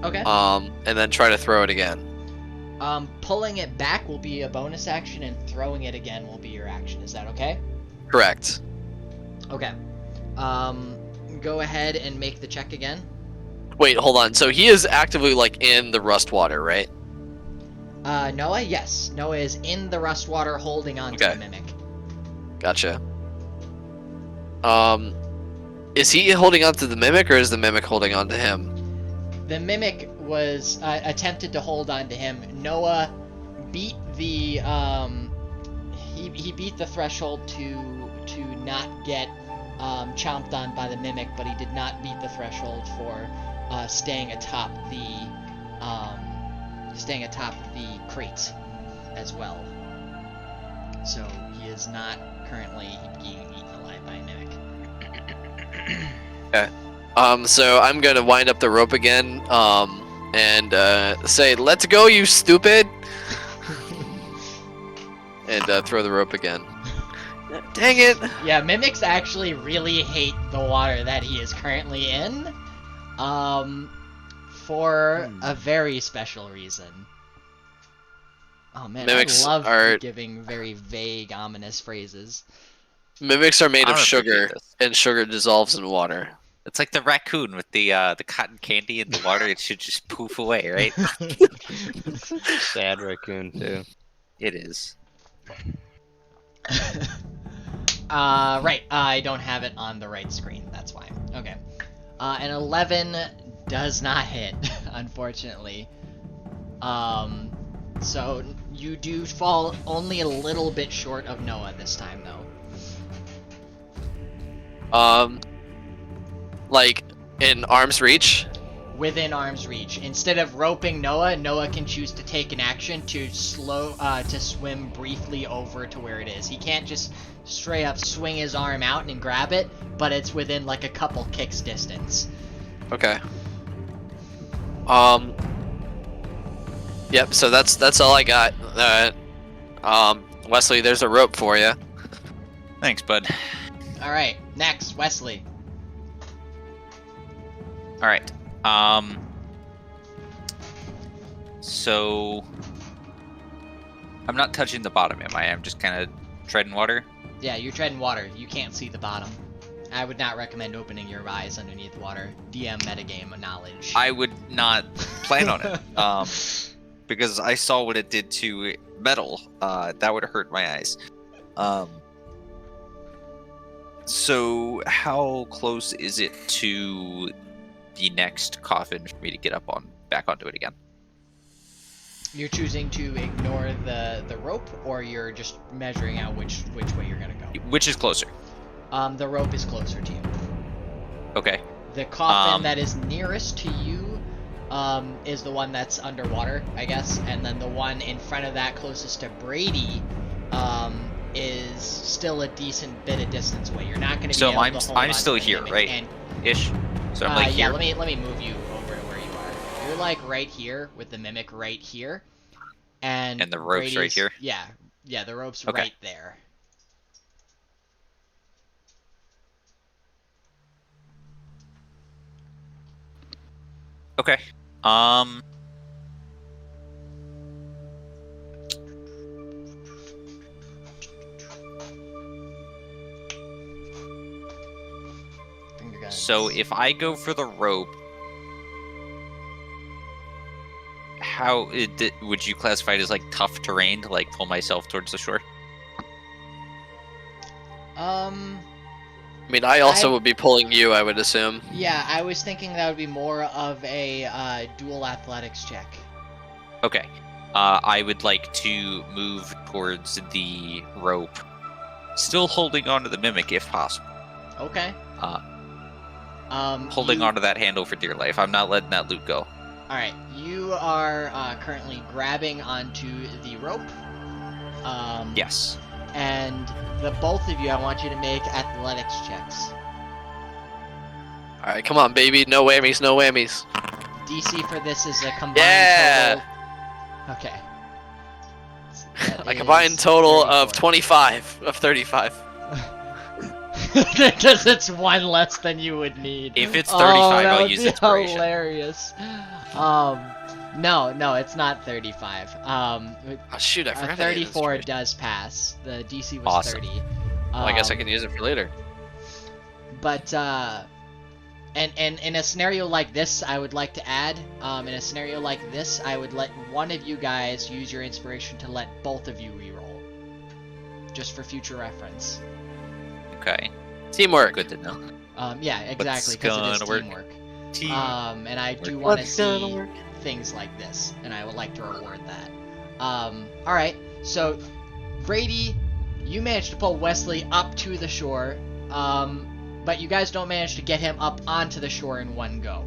Okay. And then try to throw it again. Pulling it back will be a bonus action, and throwing it again will be your action. Is that okay? Correct. Okay. Go ahead and make the check again. Wait, hold on. So he is actively like in the rust water, right? Noah, yes. Noah is in the rust water holding on to Okay. the mimic. Gotcha. Is he holding on to the mimic, or is the mimic holding on to him? The mimic was attempted to hold on to him. Noah beat the he beat the threshold to not get chomped on by the mimic, but he did not beat the threshold for staying atop the staying atop the crate as well. So he is not currently being eaten alive by a mimic. So I'm gonna wind up the rope again, and say, "Let's go, you stupid!" and throw the rope again. Dang it! Yeah, mimics actually really hate the water that he is currently in, for a very special reason. Oh man, Mimics I love are- giving very vague, ominous phrases. Mimics are made I of don't sugar, appreciate this. and sugar dissolves in water. It's like the raccoon with the cotton candy in the water. It should just poof away, right? Sad raccoon too. It is. Right, I don't have it on the right screen, that's why. Okay. An 11 does not hit, unfortunately. So you do fall only a little bit short of Noah this time, though. Like in arm's reach. Within arm's reach. Instead of roping Noah, Noah can choose to take an action to to swim briefly over to where it is. He can't just straight up swing his arm out and grab it, but it's within like a couple kicks distance. Okay. Yep. So that's all I got. Wesley, there's a rope for you. Thanks, bud. All right, next, Wesley. All right. So I'm not touching the bottom, am I? I'm just kind of treading water. Yeah, you're treading water. You can't see the bottom. I would not recommend opening your eyes underneath water. DM metagame knowledge. I would not plan on it, because I saw what it did to metal. That would hurt my eyes. So how close is it to the next coffin for me to get back onto it again? You're choosing to ignore the rope, or you're just measuring out which way you're gonna go. Which is closer? The rope is closer to you. Okay. The coffin that is nearest to you is the one that's underwater, I guess, and then the one in front of that closest to Brady is still a decent bit of distance away. You're not going to be So able I'm to hold I'm on still to the here, mimic, right? And, Ish. So I'm like yeah, here. let me move you over to where you are. You're like right here with the mimic right here, and And the rope's right Brady's- here? Yeah, the rope's Okay. right there. Okay. Finger guns. So if I go for the rope, would you classify it as like tough terrain to like pull myself towards the shore? I mean, I also would be pulling you, I would assume. Yeah, I was thinking that would be more of a dual athletics check. Okay. I would like to move towards the rope, still holding onto the mimic if possible. Okay. Holding you- onto that handle for dear life. I'm not letting that loot go. All right, you are currently grabbing onto the rope. Yes. And the both of you, I want you to make athletics checks. All right, come on, baby. No whammies, no whammies. DC for this is a combined Yeah! total. Okay. That A combined is total 34. of 25 of 35. Because it's one less than you would need. If it's Oh, 35, that I'll would use be inspiration. Hilarious. No, it's not 35. Oh, shoot, I A forgot. 34 does pass. The DC was Awesome. 30. Well, I guess I can use it for later. But and in a scenario like this, I would like to add, in a scenario like this, I would let one of you guys use your inspiration to let both of you reroll, just for future reference. Okay. Teamwork. Good to know. Yeah, exactly, because it is gonna work? teamwork. And I do want to see things like this, and I would like to reward that. Alright, so Brady, you managed to pull Wesley up to the shore, but you guys don't manage to get him up onto the shore in one go.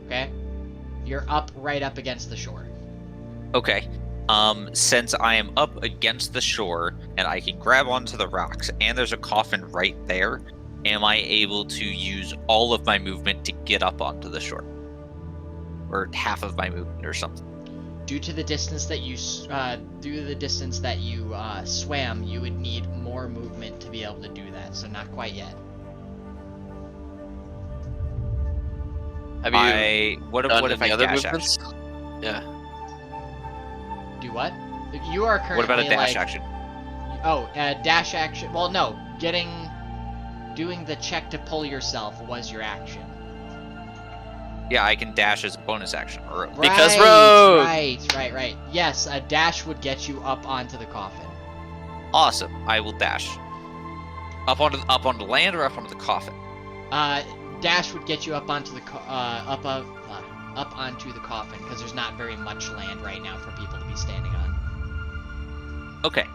Okay? You're right up against the shore. Okay. Since I am up against the shore and I can grab onto the rocks and there's a coffin right there, am I able to use all of my movement to get up onto the shore? Or half of my movement or something? Due to the distance that you swam, you would need more movement to be able to do that. So not quite yet. Have you What done if any I other dash movements? action? Yeah. Do what? You are currently What about a dash like, action? Oh, dash action. Well, no, doing the check to pull yourself was your action. Yeah, I can dash as a bonus action. Or Because rogue! Right. Yes, a dash would get you up onto the coffin. awesome. I will dash. Up onto land or up onto the coffin? Dash would get you up onto the up onto the coffin because there's not very much land right now for people to be standing on. Okay.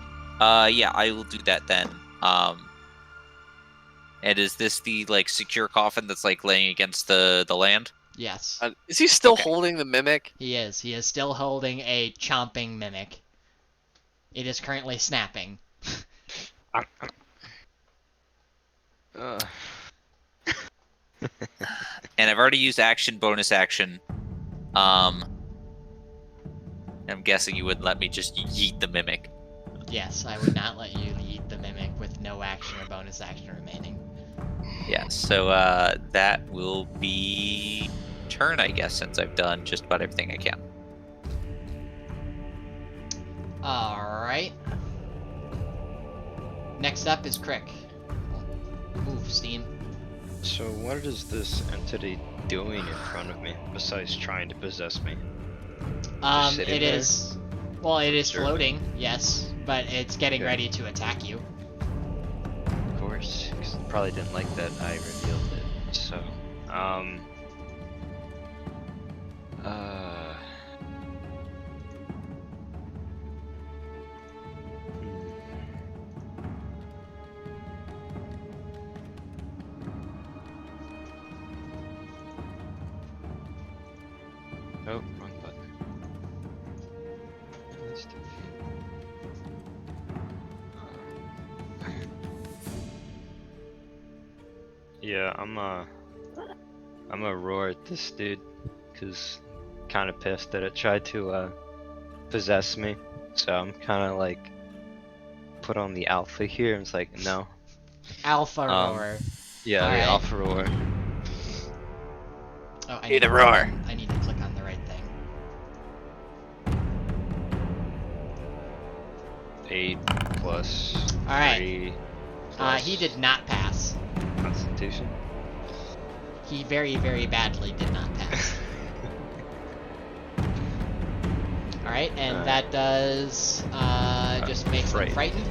Yeah, I will do that then. And is this the like secure coffin that's like laying against the land? Yes, Is he still Okay. holding the mimic? he is. He is still holding a chomping mimic. It is currently snapping. Uh, And I've already used action, bonus action. I'm guessing you wouldn't let me just yeet the mimic. Yes, I would not let you eat the mimic with no action or bonus action remaining. Yeah, so that will be turn, I guess, since I've done just about everything I can. Alright. Next up is Crick. Move, Steam. so what is this entity doing in front of me besides trying to possess me? sitting It there? is. Well, it is Sure. floating, yes, but it's getting Okay. ready to attack you. Of course, 'cause it probably didn't like that I revealed it. So, oh, wrong button. Let's do- Yeah, I'm gonna roar at this dude, cause kind of pissed that it tried to possess me. So I'm kind of like put on the alpha here. And it's like no, Alpha Um, roar. yeah, the Alright. alpha roar. Oh, I Need a to roar. I need to click on the right thing. 8 plus Alright. 3. He did not pass. Constitution. He very, very badly did not pass. Alright, and Alright. that does just makes him frightened.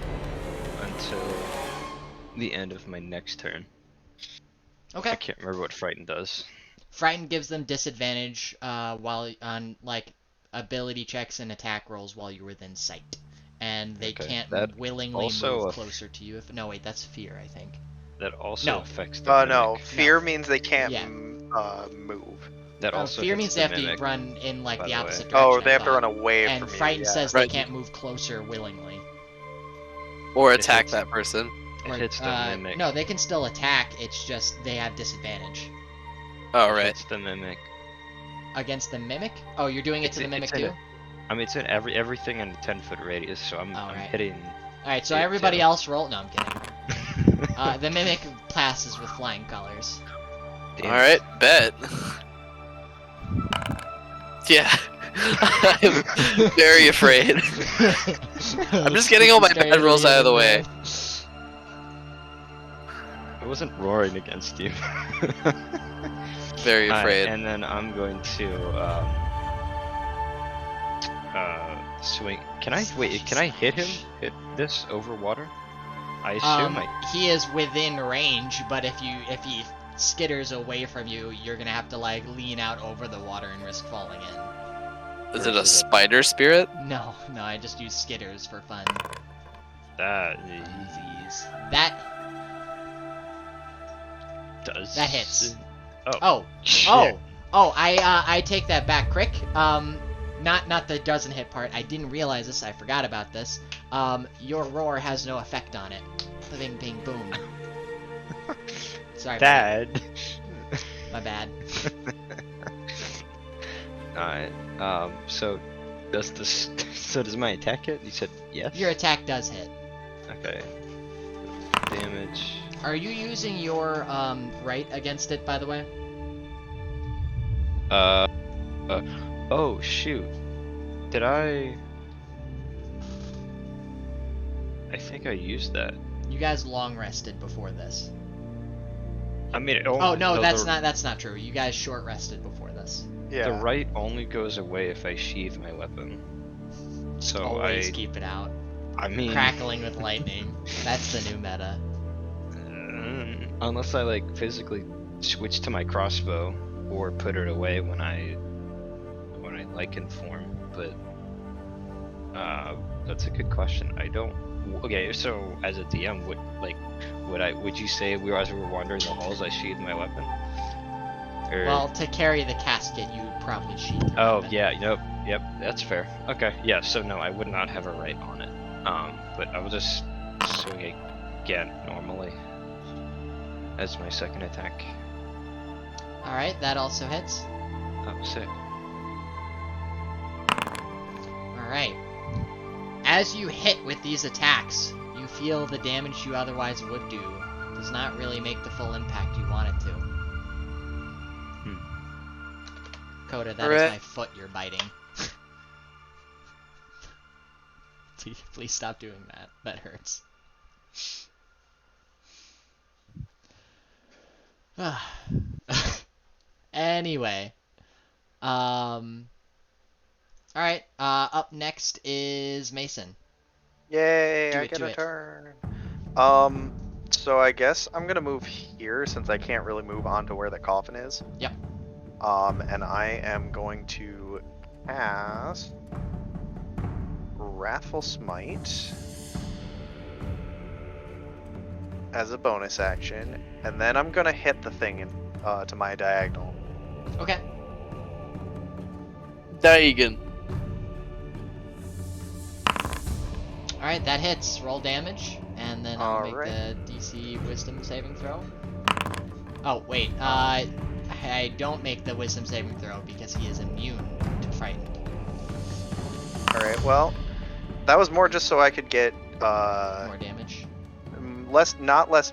Until the end of my next turn. I Okay. can't remember what frightened does. Frightened gives them disadvantage while on like ability checks and attack rolls while you're within sight. And they Okay, can't that willingly also move aff- closer to you if no wait, that's fear, I think. That also No. affects the No, mimic. fear means they can't Yeah. Move. That also Fear hits means the they have mimic. to run in like by the the way. opposite direction. Oh, they I have to thought. run away And from you. Frightened Yeah. says Right. they can't move closer willingly. Or It attack hits- that person? It Or, hits the mimic. No, they can still attack. It's just they have disadvantage Oh, It right. hits the mimic. against the mimic. Oh, you're doing it to the mimic it's in too. I mean, it's in everything in a 10-foot radius, so I'm Alright. hitting. All right, so it everybody too. else roll. No, I'm kidding. The mimic passes with flying colors. Damn. Alright, bet. Yeah. I'm very afraid. I'm just getting all my bad rolls out of the way. I wasn't roaring against you. Very Alright, afraid. and then I'm going to swing. Can I wait? Can I hit him? Hit this over water? I assume He is within range, but if he skitters away from you, you're gonna have to like lean out over the water and risk falling in. Is it a versus a- spider spirit? No, I just use skitters for fun. that That does. That hits. Oh. oh Shit. I take that back, Crick. not the doesn't hit part. I didn't realize this. I forgot about this. Your roar has no effect on it. Bing, bing, boom. Sorry, buddy. Dad. My bad. Alright. So does this? So does my attack hit? You said yes. Your attack does hit. Okay. Damage. Are you using your right against it, by the way? Oh shoot. Did I? I think I used that. You guys long rested before this. I mean, Oh no, the, that's not true. You guys short rested before this. Yeah. The right only goes away if I sheath my weapon. So Always keep it out. I mean, Crackling with lightning. That's the new meta. unless I like physically switch to my crossbow or put it away when I like inform, but that's a good question. I don't. Okay, so as a DM, would you say as we were wandering the halls, I sheathed my weapon? Or... Well, to carry the casket, you would probably sheath your Oh weapon. yeah, yep, that's fair. Okay, yeah. So no, I would not have a right on it. But I will just swing it again normally as my second attack. All right, that also hits. Oh, sick. All right. As you hit with these attacks, you feel the damage you otherwise would do does not really make the full impact you want it to. Coda, that is Alright. my foot you're biting. Please stop doing that. That hurts. Anyway. Alright, up next is Mason. Yay, Do I it, get do a it. turn. So I guess I'm gonna move here since I can't really move on to where the coffin is. Yep. And I am going to cast Wrathful Smite as a bonus action, and then I'm gonna hit the thing in, to my diagonal. Okay. Dagon. Alright, that hits. Roll damage, and then I'll make Alright. the DC Wisdom saving throw. Oh, wait. I don't make the Wisdom saving throw because he is immune to frightened. Alright, well, that was more just so I could get, More damage.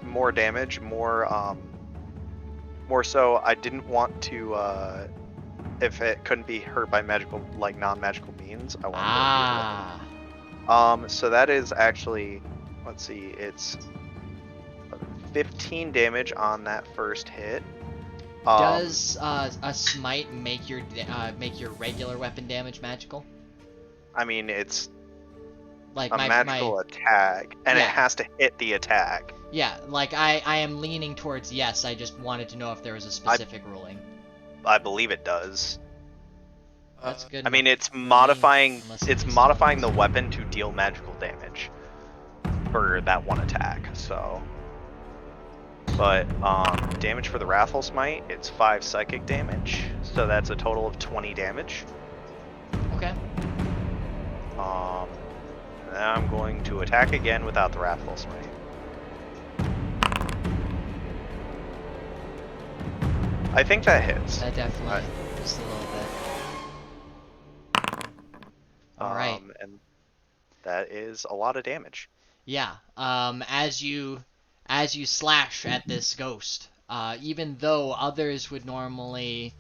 more damage, more so I didn't want to, if it couldn't be hurt by magical, like non-magical means, I wanted to use it. So that is actually, let's see, it's 15 damage on that first hit. Does a smite make your regular weapon damage magical? I mean, it's Like a magical attack, and Yeah. it has to hit the attack. Yeah, like I am leaning towards yes. I just wanted to know if there was a specific ruling. I believe it does. That's good. I mean, it's modifying unless it's it's modifying the weapon to deal magical damage for that one attack. So, but damage for the Wrathful Smite, it's 5 psychic damage, so that's a total of 20 damage. Okay. Now I'm going to attack again without the Wrathful Smite. I think that hits. That definitely just a little bit. All right. And that is a lot of damage. Yeah. As you slash at this ghost, even though others would normally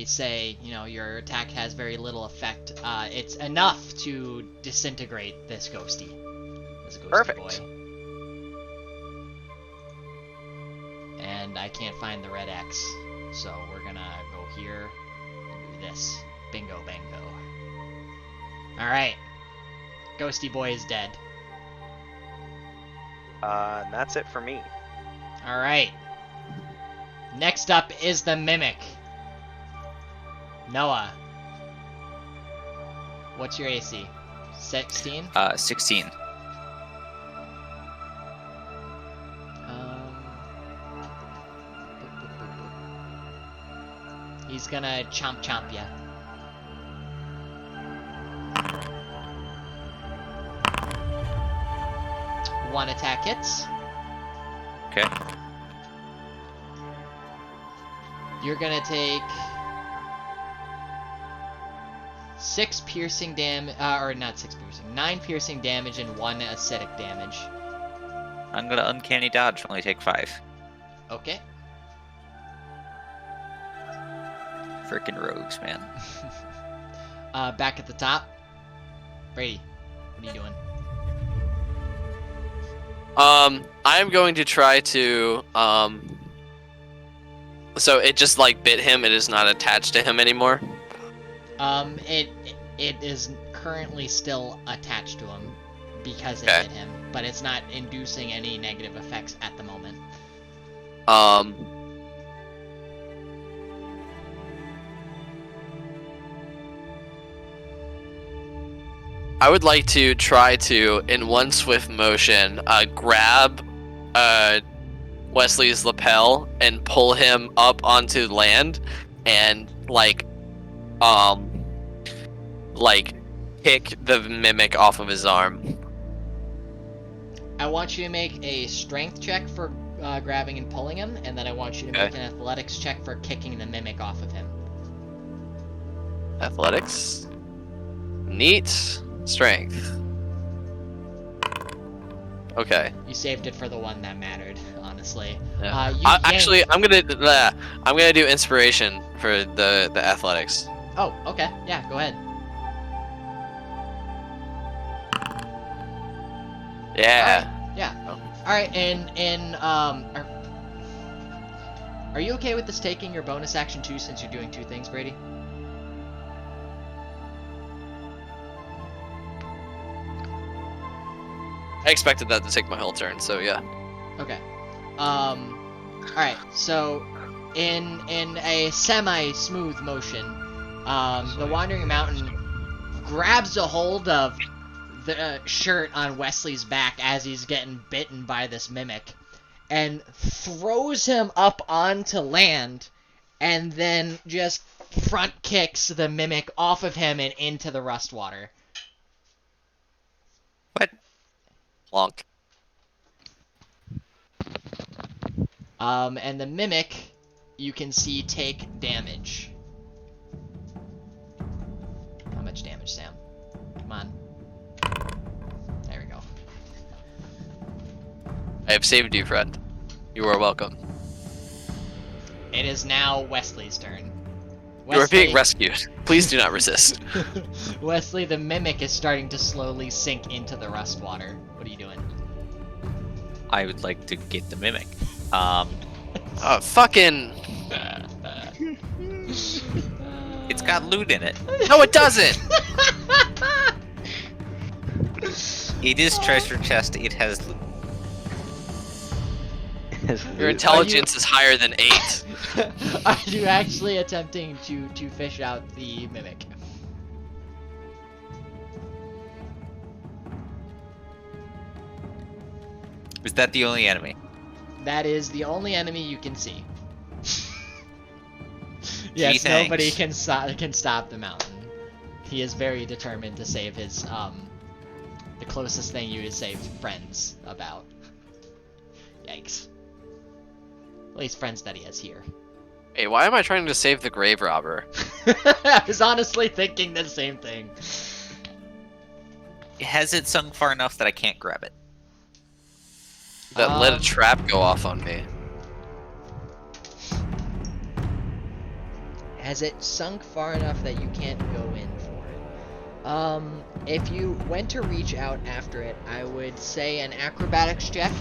say, you know, your attack has very little effect, it's enough to disintegrate this ghosty. This ghosty Perfect. boy. And I can't find the red X, so we're gonna go here and do this. Bingo bango. Alright. Ghosty boy is dead. And that's it for me. Alright. Next up is the Mimic. Noah. What's your AC? 16? 16. He's gonna chomp ya. One attack hits. Okay. You're gonna take 6 piercing damage, or not 6 piercing, 9 piercing damage and 1 acidic damage. I'm gonna uncanny dodge. Only take 5. Okay. Frickin' rogues, man. Back at the top. Brady, what are you doing? I'm going to try to, so it just, like, bit him, it is not attached to him anymore? It is currently still attached to him because it Okay. hit him, but it's not inducing any negative effects at the moment. I would like to try to, in one swift motion, grab Wesley's lapel and pull him up onto land, and like kick the mimic off of his arm. I want you to make a strength check for grabbing and pulling him, and then I want you to Okay. make an athletics check for kicking the mimic off of him. Athletics. Neat. Strength. Okay. You saved it for the one that mattered, honestly. Yeah. You yank- Actually, I'm gonna do inspiration for the athletics. Oh, okay. Yeah, go ahead. Yeah. Yeah. Oh. All right, and are you okay with this taking your bonus action too, since you're doing 2 things, Brady? I expected that to take my whole turn, so yeah. Okay. All right. So, in a semi-smooth motion, the Wandering Mountain grabs a hold of the shirt on Wesley's back as he's getting bitten by this mimic, and throws him up onto land, and then just front kicks the mimic off of him and into the rust water. What? Plonk. And the mimic, you can see, take damage. How much damage, Sam? Come on. There we go. I have saved you, friend. You are welcome. It is now Wesley's turn. You are being rescued. Please do not resist. Wesley, the mimic is starting to slowly sink into the rust water. What are you doing? I would like to get the mimic. Fucking. It's got loot in it. No, it doesn't! It is treasure chest. It has loot. Your intelligence is higher than 8. Are you actually attempting to fish out the mimic? Is that the only enemy? That is the only enemy you can see. Gee, Yes, thanks. nobody can stop the mountain. He is very determined to save his the closest thing you would save friends about. Yikes. At least friends that he has here. Hey, why am I trying to save the grave robber? I was honestly thinking the same thing. Has it sunk far enough that I can't grab it? That let a trap go off on me. Has it sunk far enough that you can't go in for it? If you went to reach out after it, I would say an acrobatics check,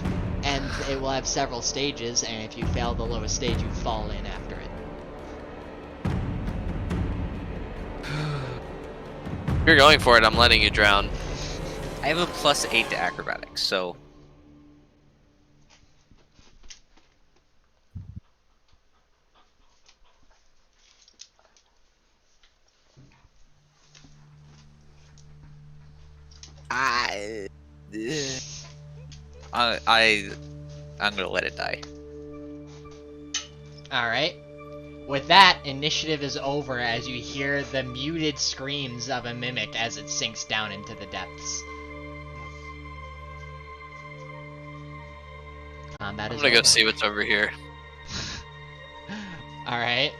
and it will have several stages, and if you fail the lowest stage, you fall in after it. If you're going for it, I'm letting you drown. I have a +8 to acrobatics, so I'm gonna let it die. Alright. With that, initiative is over as you hear the muted screams of a mimic as it sinks down into the depths. Combat I'm is gonna go over. see what's over here. Alright.